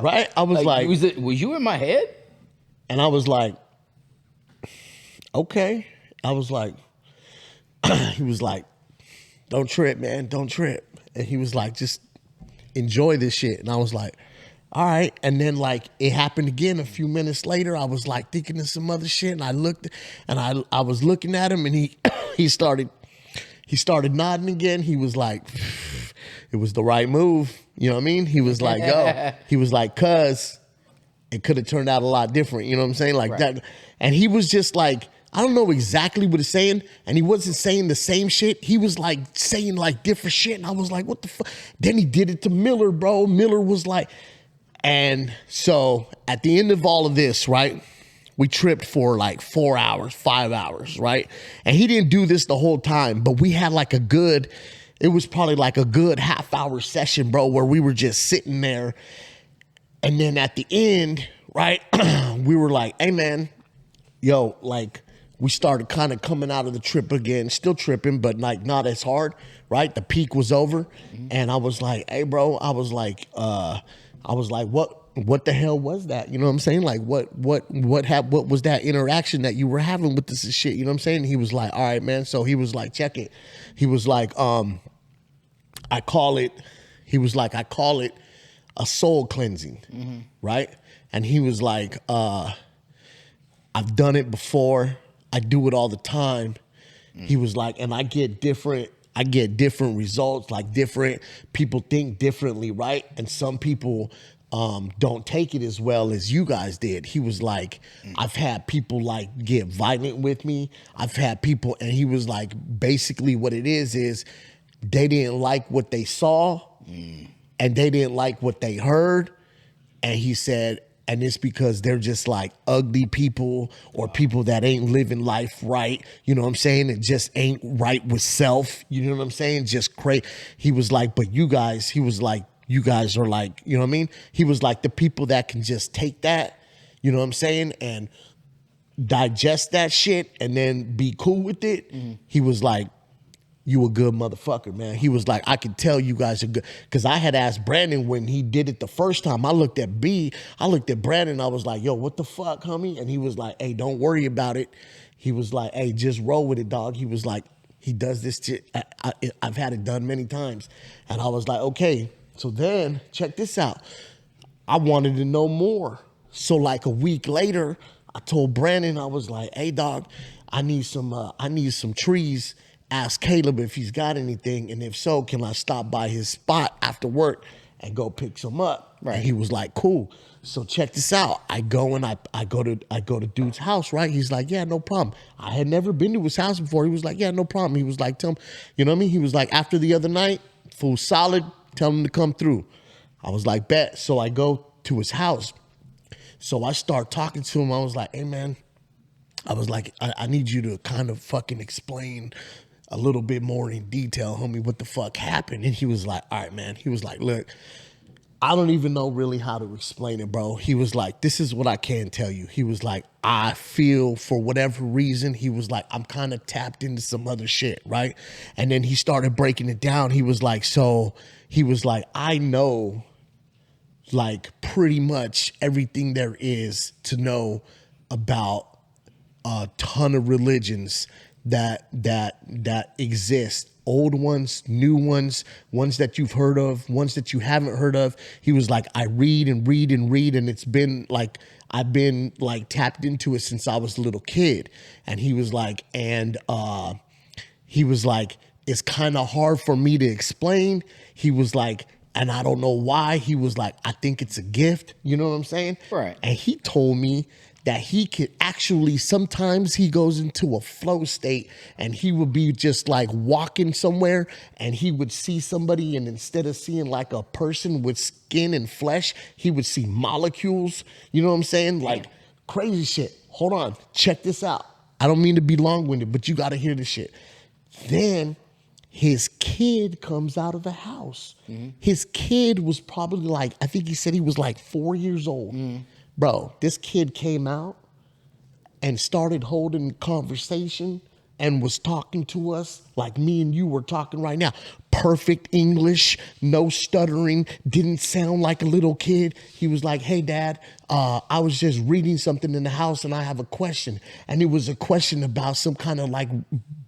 right? I was like, was you in my head? And I was like, okay. I was like, he was like, don't trip, man. Don't trip. And he was like, just enjoy this shit. And I was like, all right. And then like it happened again a few minutes later. I was like thinking of some other shit, and I looked and I was looking at him, and he started nodding again. He was like, it was the right move. You know what I mean? He was like, yo, he was like, cuz it could have turned out a lot different. You know what I'm saying? Like that. And he was just like, I don't know exactly what he's saying. And he wasn't saying the same shit. He was like saying like different shit. And I was like, what the fuck? Then he did it to Miller, bro. Miller was like, and so at the end of all of this, right, we tripped for like 4 hours, 5 hours, right? And he didn't do this the whole time, but we had like it was probably like a good half-hour session, bro, where we were just sitting there. And then at the end, right, we were like, hey, man, yo, like we started kind of coming out of the trip again, still tripping, but like not as hard, right? The peak was over. Mm-hmm. And I was like, hey, bro, I was like, what the hell was that? You know what I'm saying? Like, what was that interaction that you were having with this shit? You know what I'm saying? And he was like, all right, man. So he was like, check it. He was like, I call it a soul cleansing, mm-hmm. right? And he was like, I've done it before. I do it all the time. Mm. He was like, and I get different results, like different people think differently, right? And some people don't take it as well as you guys did. He was like, I've had people like get violent with me. I've had people, and he was like, basically what it is they didn't like what they saw and they didn't like what they heard. And he said, and it's because they're just like ugly people or people that ain't living life right. You know what I'm saying? It just ain't right with self. You know what I'm saying? Just crazy. He was like, but you guys, he was like, you guys are like, you know what I mean? He was like, the people that can just take that, you know what I'm saying, and digest that shit and then be cool with it. He was like, you a good motherfucker, man. He was like, I can tell you guys are good. Because I had asked Brandon when he did it the first time. I looked at Brandon. I was like, yo, what the fuck, homie? And he was like, hey, don't worry about it. He was like, hey, just roll with it, dog. He was like, he does this shit. I've had it done many times. And I was like, okay. So then, check this out. I wanted to know more. So like a week later, I told Brandon, I was like, hey, dog, I need some trees. Ask Caleb if he's got anything, and if so, can I stop by his spot after work and go pick some up? Right. And he was like, cool. So check this out. I go and I go to dude's house, right? He's like, yeah, no problem. I had never been to his house before. He was like, yeah, no problem. He was like, tell him, you know what I mean? He was like, after the other night, full solid, tell him to come through. I was like, bet. So I go to his house. So I start talking to him. I was like, hey, man, I was like, I need you to kind of fucking explain a little bit more in detail, homie, what the fuck happened. And he was like, all right, man. He was like, look, I don't even know really how to explain it, bro. He was like, this is what I can tell you. He was like, I feel for whatever reason, he was like, I'm kind of tapped into some other shit, right? And then he started breaking it down. He was like, I know like pretty much everything there is to know about a ton of religions that exist. Old ones, new ones, ones that you've heard of, ones that you haven't heard of. He was like, I read and read and read, and it's been like, I've been like tapped into it since I was a little kid. And he was like, it's kind of hard for me to explain. He was like, and I don't know why. He was like, I think it's a gift. You know what I'm saying? Right. And he told me that he could actually, sometimes he goes into a flow state and he would be just like walking somewhere and he would see somebody, and instead of seeing like a person with skin and flesh, he would see molecules. You know what I'm saying? Like crazy shit. Hold on. Check this out. I don't mean to be long-winded, but you got to hear this shit. Then his kid comes out of the house. His kid was probably like, I think he said he was like 4 years old. Bro, this kid came out and started holding conversation and was talking to us like me and you were talking right now. Perfect English, no stuttering, didn't sound like a little kid. He was like, hey, Dad, I was just reading something in the house and I have a question. And it was a question about some kind of like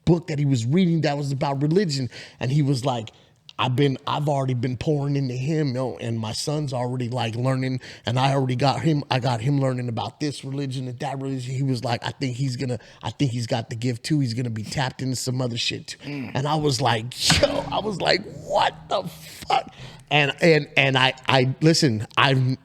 book that he was reading that was about religion. And he was like, I've already been pouring into him, you know, and my son's already like learning, and I got him learning about this religion and that religion. He was like, I think he's got the gift too. He's gonna be tapped into some other shit too. And I was like, what the fuck? And I listen, I've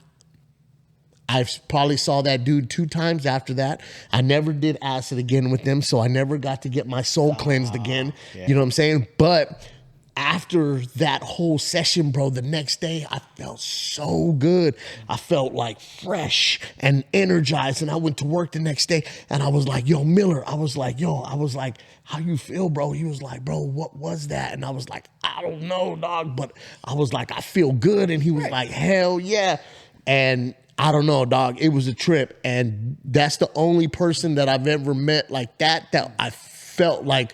probably saw that dude 2 times after that. I never did acid again with them, so I never got to get my soul cleansed again. Yeah. You know what I'm saying? But after that whole session, bro, the next day, I felt so good. I felt like fresh and energized. And I went to work the next day and I was like, yo, Miller, I was like, how you feel, bro? He was like, bro, what was that? And I was like, I don't know, dog. But I was like, I feel good. And he was like, hell yeah. And I don't know, dog. It was a trip. And that's the only person that I've ever met like that I felt like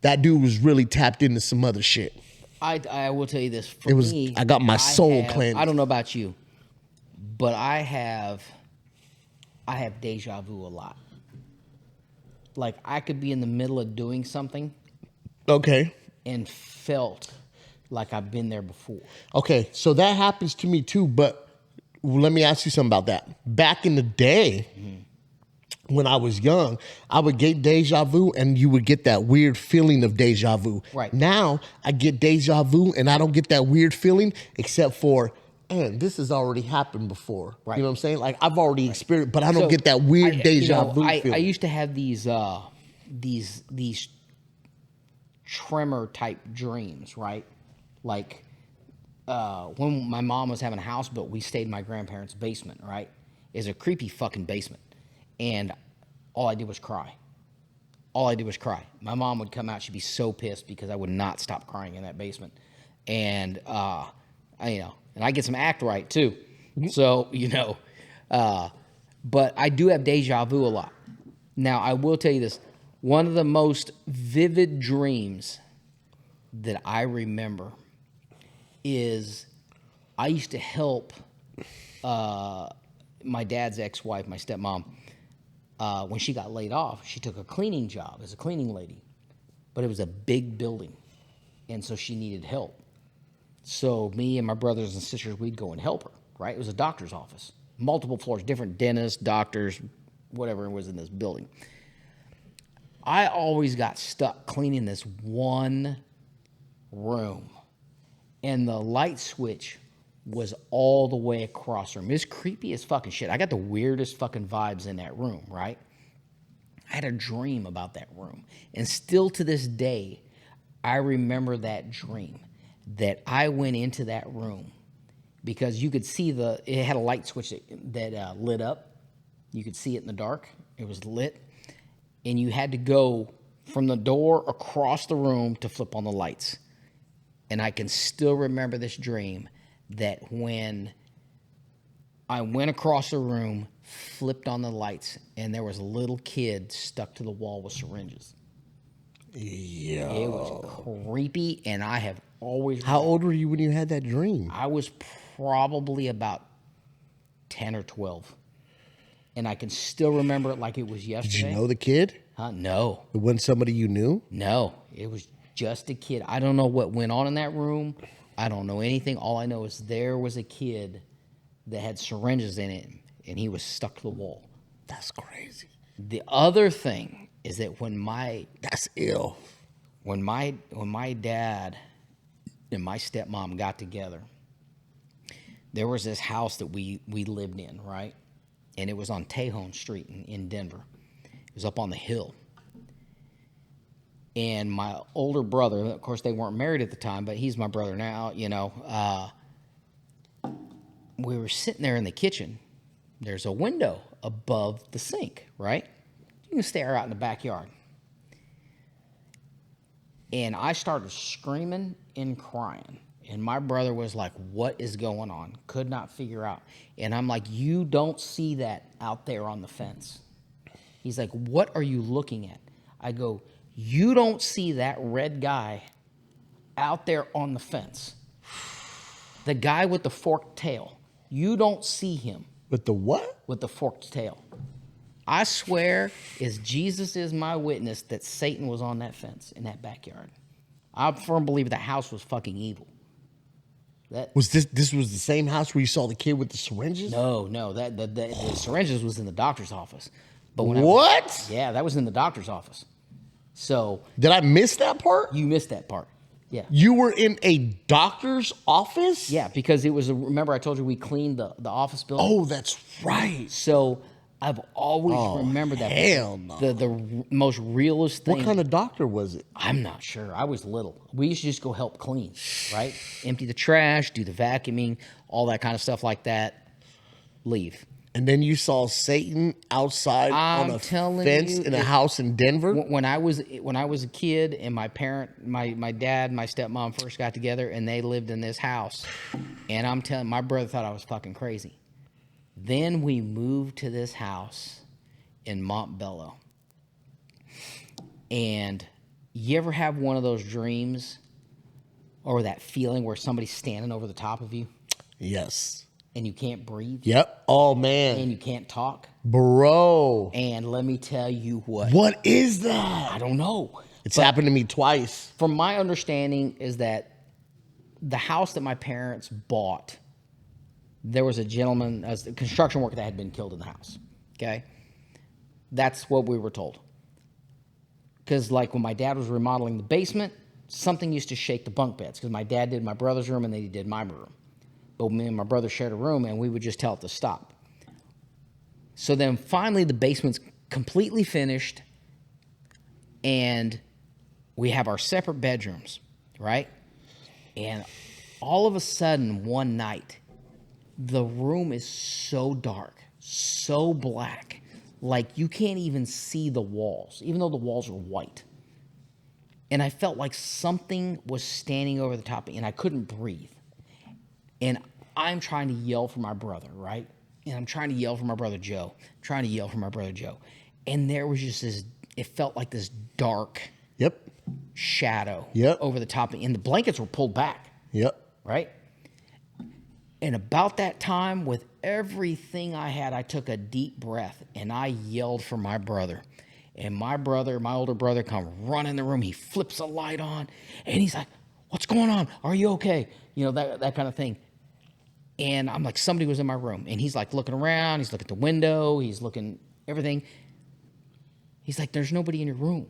that dude was really tapped into some other shit. I will tell you this. I got my soul cleansed. I don't know about you, but I have deja vu a lot. Like I could be in the middle of doing something. Okay. And felt like I've been there before. Okay, so that happens to me too, but let me ask you something about that. Back in the day, when I was young, I would get deja vu and you would get that weird feeling of deja vu. Right. Now, I get deja vu and I don't get that weird feeling except for, man, this has already happened before. Right. You know what I'm saying? Like, I've already experienced, but I don't get that weird deja vu feeling. I used to have these tremor type dreams, right? Like, when my mom was having a house built, we stayed in my grandparents' basement, right? It's a creepy fucking basement. And all I did was cry. My mom would come out. She'd be so pissed because I would not stop crying in that basement. And, And I get some act right, too. So, but I do have deja vu a lot. Now, I will tell you this. One of the most vivid dreams that I remember is I used to help my dad's ex-wife, my stepmom, when she got laid off. She took a cleaning job as a cleaning lady, but it was a big building, and so she needed help. So me and my brothers and sisters, we'd go and help her, right? It was a doctor's office, multiple floors, different dentists, doctors, whatever was in this building. I always got stuck cleaning this one room, and the light switch was all the way across the room. It was creepy as fucking shit. I got the weirdest fucking vibes in that room, right? I had a dream about that room. And still to this day, I remember that dream, that I went into that room because you could see it had a light switch that lit up. You could see it in the dark. It was lit. And you had to go from the door across the room to flip on the lights. And I can still remember this dream, that when I went across the room, flipped on the lights, and there was a little kid stuck to the wall with syringes. Yeah. It was creepy, and I have always... How old were you when you had that dream? I was probably about 10 or 12. And I can still remember it like it was yesterday. Did you know the kid? No. It wasn't somebody you knew? No. It was just a kid. I don't know what went on in that room. I don't know anything. All I know is there was a kid that had syringes in it, and he was stuck to the wall. That's crazy. The other thing is that that's ill. When my dad and my stepmom got together, there was this house that we lived in, right? And it was on Tejon Street in Denver. It was up on the hill. And my older brother, of course, they weren't married at the time, but he's my brother now, we were sitting there in the kitchen. There's a window above the sink, right? You can stare out in the backyard. And I started screaming and crying. And my brother was like, what is going on? Could not figure out. And I'm like, you don't see that out there on the fence. He's like, what are you looking at? I go, you don't see that red guy out there on the fence. The guy with the forked tail. You don't see him. With the what? With the forked tail. I swear, as Jesus is my witness, that Satan was on that fence in that backyard. I firmly believe the house was fucking evil. Was this was the same house where you saw the kid with the syringes? No, the syringes was in the doctor's office. But what? That was in the doctor's office. So did I miss that part? You missed that part. Yeah. You were in a doctor's office? Yeah, because it was remember I told you we cleaned the office building? Oh, that's right. So I've always remembered that. Hell no. The most realist thing. What kind of doctor was it? I'm not sure. I was little. We used to just go help clean, right? Empty the trash, do the vacuuming, all that kind of stuff like that. Leave. And then you saw Satan outside on a fence in a house in Denver? When I was a kid and my dad, my stepmom first got together and they lived in this house. And I'm telling my brother thought I was fucking crazy. Then we moved to this house in Montbello. And you ever have one of those dreams or that feeling where somebody's standing over the top of you? Yes. And you can't breathe? Yep. Oh, man. And you can't talk? Bro. And let me tell you what. What is that? I don't know. It's happened to me twice. From my understanding is that the house that my parents bought, there was a gentleman, a construction worker that had been killed in the house. Okay? That's what we were told. Because like when my dad was remodeling the basement, something used to shake the bunk beds. Because my dad did my brother's room and then he did my room. But me and my brother shared a room, and we would just tell it to stop. So then finally the basement's completely finished, and we have our separate bedrooms, right? And all of a sudden, one night, the room is so dark, so black, like you can't even see the walls, even though the walls are white. And I felt like something was standing over the top of me, and I couldn't breathe. And I'm trying to yell for my brother, right? And I'm trying to yell for my brother Joe, and there was just this. It felt like this dark shadow over the top, and the blankets were pulled back. Right. And about that time, with everything I had, I took a deep breath and I yelled for my brother. And my older brother, come run in the room. He flips a light on and he's like, "What's going on? Are you okay?" That kind of thing. And I'm like, somebody was in my room. And he's like looking around. He's looking at the window. He's looking everything. He's like, "There's nobody in your room."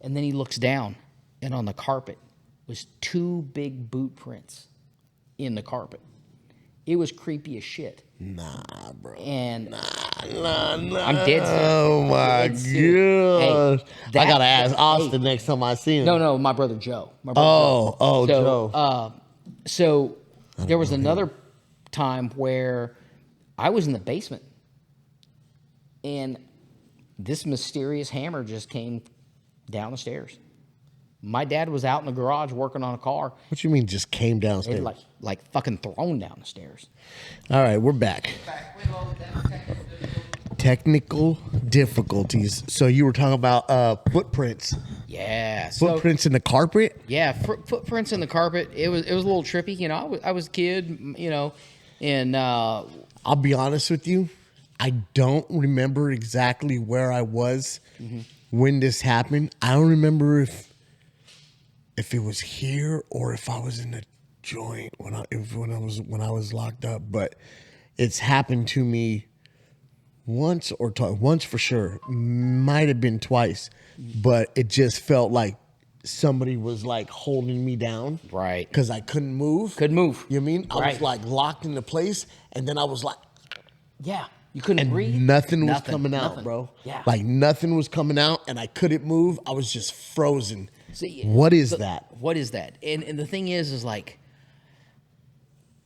And then he looks down, and on the carpet was 2 big boot prints in the carpet. It was creepy as shit. Nah, bro. And nah. I'm dead serious. Oh my god! Hey, I gotta ask Austin next time I see him. No, my brother Joe. Joe. So there was another time where I was in the basement, and this mysterious hammer just came down the stairs. My dad was out in the garage working on a car. What you mean just came downstairs? It like fucking thrown down the stairs. All right, we're back. Technical difficulties. So you were talking about footprints. Yeah. Footprints in the carpet? Yeah, footprints in the carpet. It was a little trippy. I was a kid, and I'll be honest with you. I don't remember exactly where I was when this happened. I don't remember if it was here or if I was in the joint when I was locked up. But it's happened to me once or twice. Once for sure, might have been twice. But it just felt like somebody was like holding me down, right? Because I couldn't move. Couldn't move. You know what I mean? I was like locked into place, and then I was like, yeah. You couldn't breathe. Nothing was coming out, bro. Yeah. Like nothing was coming out, and I couldn't move. I was just frozen. See, what is that? What is that? And the thing is like,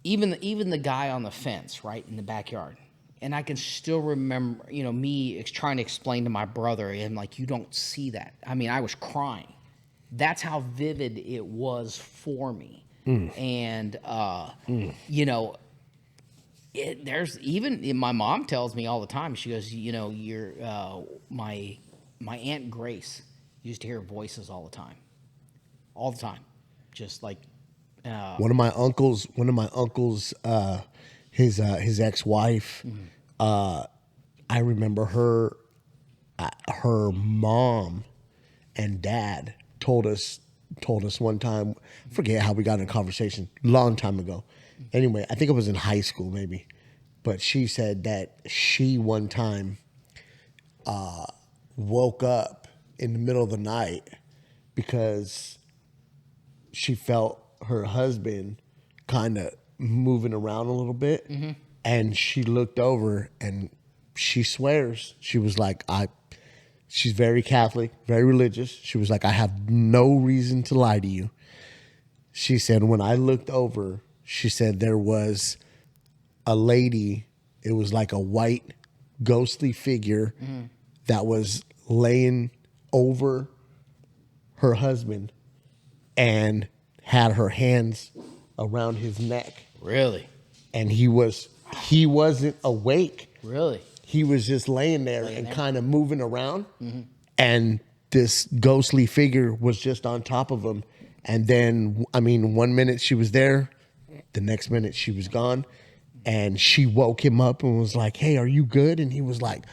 even the guy on the fence, right in the backyard, and I can still remember, me trying to explain to my brother, and like, you don't see that. I mean, I was crying. That's how vivid it was for me. And there's even my mom tells me all the time. She goes, you're my Aunt Grace used to hear voices all the time, just like one of my uncles, his ex-wife. I remember her mom and dad told us one time. I forget how we got in a conversation, long time ago. Anyway, I think it was in high school maybe, but she said that she one time woke up in the middle of the night because she felt her husband kind of moving around a little bit, and she looked over and she swears, she was like, she's very Catholic, very religious. She was like, I have no reason to lie to you. She said, when I looked over, she said there was a lady, it was like a white ghostly figure that was laying over her husband and had her hands around his neck. Really? And he wasn't awake. Really? He was just laying there and kind of moving around. And this ghostly figure was just on top of him. And then, 1 minute she was there, the next minute she was gone. And she woke him up and was like, "Hey, are you good?" And he was like,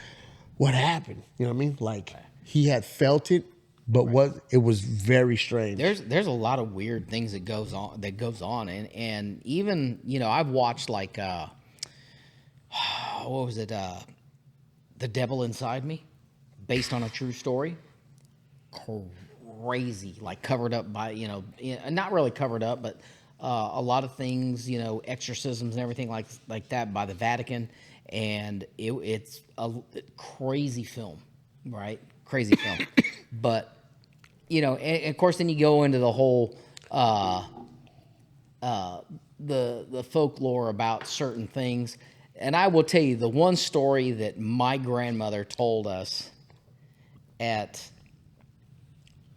"What happened?" You know what I mean? Like, he had felt it, but it was very strange. There's a lot of weird things that goes on, and even I've watched like what was it, The Devil Inside Me, based on a true story. Crazy, like covered up by not really covered up, but a lot of things, exorcisms and everything like that by the Vatican, and it's a crazy film, right? Crazy film, but and of course then you go into the whole the folklore about certain things, and I will tell you the one story that my grandmother told us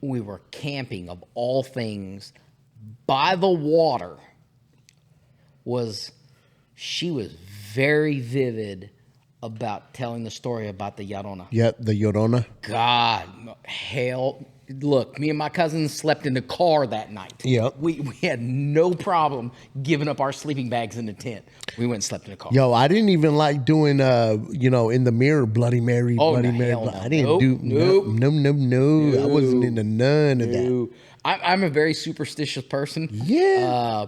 we were camping, of all things, by the water was she was very vivid about telling the story about the Llorona. Yep, the Llorona. God, hell. Look, me and my cousins slept in the car that night. Yep. We had no problem giving up our sleeping bags in the tent. We went and slept in the car. Yo, I didn't even like doing, in the mirror, Bloody Mary, Bloody Mary. No. I didn't do, no. I wasn't into none of that. I'm a very superstitious person. Yeah.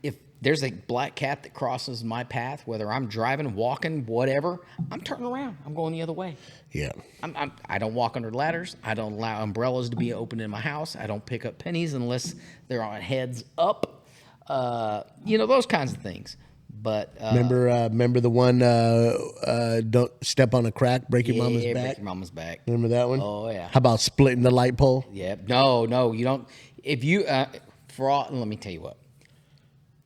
If there's a black cat that crosses my path, whether I'm driving, walking, whatever, I'm turning around. I'm going the other way. Yeah. I don't walk under ladders. I don't allow umbrellas to be open in my house. I don't pick up pennies unless they're on heads up. Those kinds of things. But remember the one don't step on a crack, break your mama's back? Break your mama's back. Remember that one? Oh yeah. How about splitting the light pole? Yeah. No, you don't. If you let me tell you what.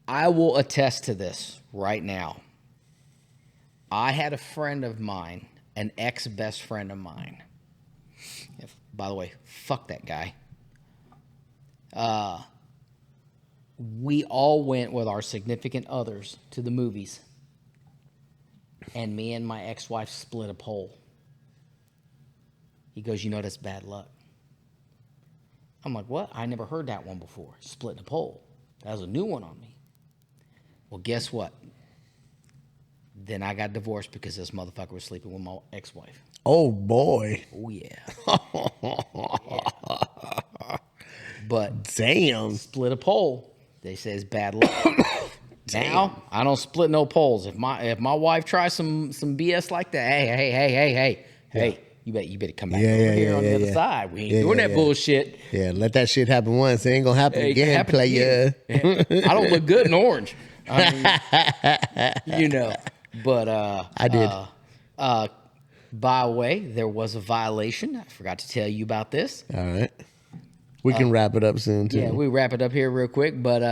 I will attest to this right now. I had a friend of mine, an ex-best friend of mine. By the way, fuck that guy. We all went with our significant others to the movies. And me and my ex-wife split a pole. He goes, that's bad luck. I'm like, what? I never heard that one before. Splitting a pole. That was a new one on me. Well, guess what? Then I got divorced because this motherfucker was sleeping with my ex-wife. Oh, boy. Oh, yeah. Yeah. But damn, split a pole. They say it's bad luck. Now, I don't split no poles. If my wife tries some BS like that, hey, you better come back over here on the other side. We ain't doing that bullshit. Yeah, let that shit happen once. It ain't gonna happen again, player. I don't look good in orange. I mean, but I did. By the way, there was a violation. I forgot to tell you about this. All right. We can wrap it up soon, too. Yeah, we wrap it up here real quick. But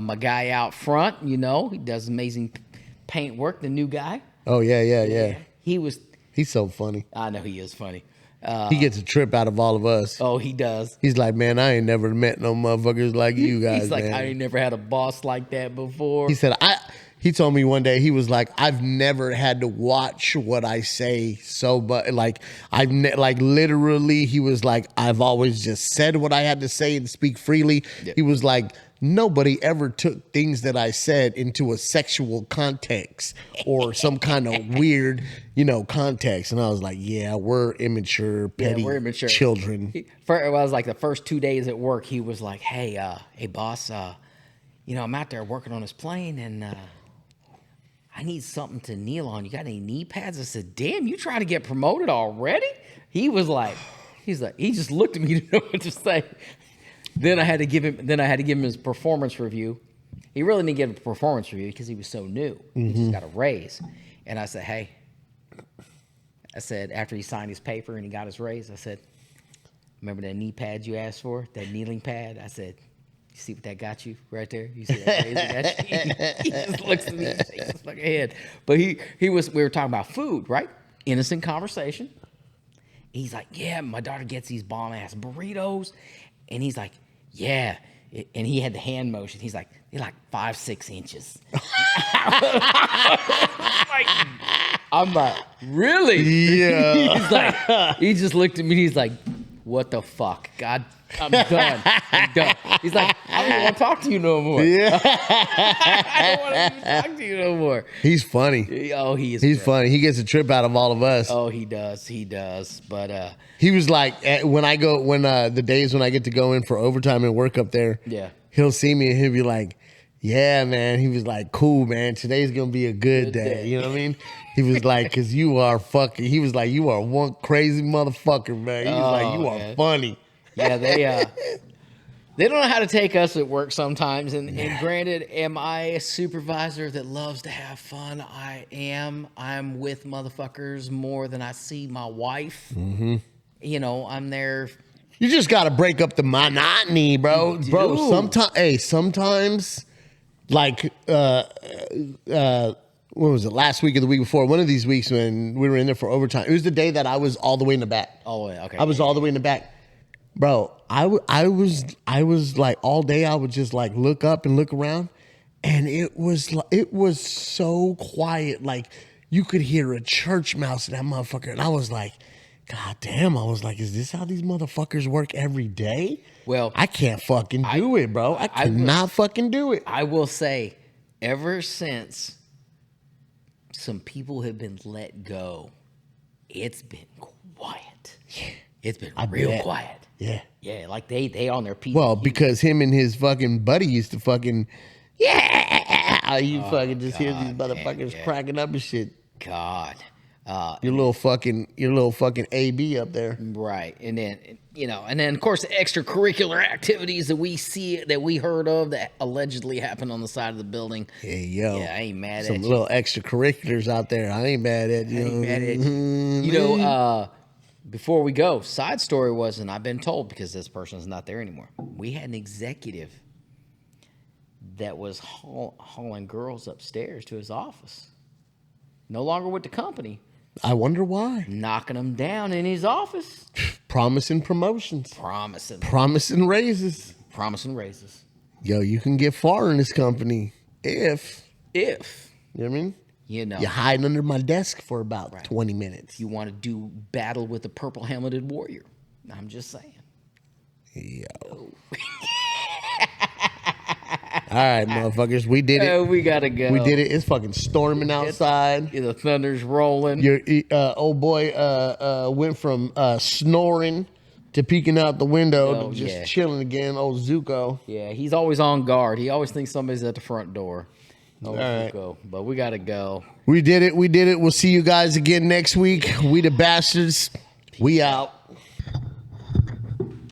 my guy out front, he does amazing paint work, the new guy. Oh, yeah. He's so funny. I know he is funny. He gets a trip out of all of us. Oh, he does. He's like, man, I ain't never met no motherfuckers like you guys, He's like, man. I ain't never had a boss like that before. He said, he told me one day, he was like, I've never had to watch what I say so, but literally, he was like, I've always just said what I had to say and speak freely. Yep. He was like, nobody ever took things that I said into a sexual context or some kind of weird, context. And I was like, yeah, we're immature, petty children. It was like the first 2 days at work, he was like, hey boss, I'm out there working on this plane and I need something to kneel on. You got any knee pads? I said, damn, you trying to get promoted already? He just looked at me, didn't know what to say. Then I had to give him his performance review. He really didn't give a performance review because he was so new. Mm-hmm. He just got a raise. And I said, after he signed his paper and he got his raise, I said, remember that knee pad you asked for? That kneeling pad? I said, you see what that got you right there? You see that raise that got you? He just looks at me and shakes his fucking head. But we were talking about food, right? Innocent conversation. He's like, yeah, my daughter gets these bomb-ass burritos. And he's like, yeah. And he had the hand motion. He's like, they're like 5-6 inches. I'm like, really? Yeah. He's like, he just looked at me. He's like, what the fuck? God, I'm done. He's like, I don't want to talk to you no more. Yeah. I don't want to talk to you no more. He's funny. Oh, He's funny. He gets a trip out of all of us. Oh, he does. But he was like, the days when I get to go in for overtime and work up there, yeah, he'll see me and he'll be like, yeah, man. He was like, cool, man. Today's going to be a good day. You know what I mean? He was like, because you are fucking, he was like, you are one crazy motherfucker, man. He was like, you are funny. Yeah, they don't know how to take us at work sometimes. And granted, am I a supervisor that loves to have fun? I am. I'm with motherfuckers more than I see my wife. Mm-hmm. I'm there. You just got to break up the monotony, bro. Bro, sometimes, like, when was it? Last week or the week before? One of these weeks when we were in there for overtime. It was the day that I was all the way in the back. Oh, okay. I was all the way in the back. Bro, I was like all day I would just like look up and look around And it was so quiet. Like, you could hear a church mouse in that motherfucker. And I was like, God damn. I was like, is this how these motherfuckers work every day? Well, I can't fucking do it, bro. I cannot fucking do it. I will say, ever since some people have been let go, it's been quiet. Yeah. It's been real quiet. Yeah. Yeah, like they on their PPE. Well, because him and his fucking buddy used to fucking, you fucking just hear these motherfuckers cracking up and shit. God. Your little fucking AB up there. Right. And then of course the extracurricular activities that we see, that we heard of, that allegedly happened on the side of the building. Hey, yo. Yeah, I ain't mad at you. Some little extracurriculars out there. I ain't mad at you. I ain't mad at you. You know, before we go, side story was, and I've been told because this person's not there anymore, we had an executive that was hauling girls upstairs to his office. No longer with the company. I wonder why. Knocking them down in his office. Promising promotions. Promising raises. Yo, you can get far in this company if. You know what I mean? You know. You hide under my desk for about 20 minutes. You want to do battle with a purple helmeted warrior. I'm just saying. Yo. All right, motherfuckers, we did it. We gotta go. We did it. It's fucking storming outside. The thunder's rolling. Your old boy went from snoring to peeking out the window to just chilling again. Old Zuko. Yeah, he's always on guard. He always thinks somebody's at the front door. All right. Zuko. But we gotta go. We did it. We'll see you guys again next week. We the bastards. We out.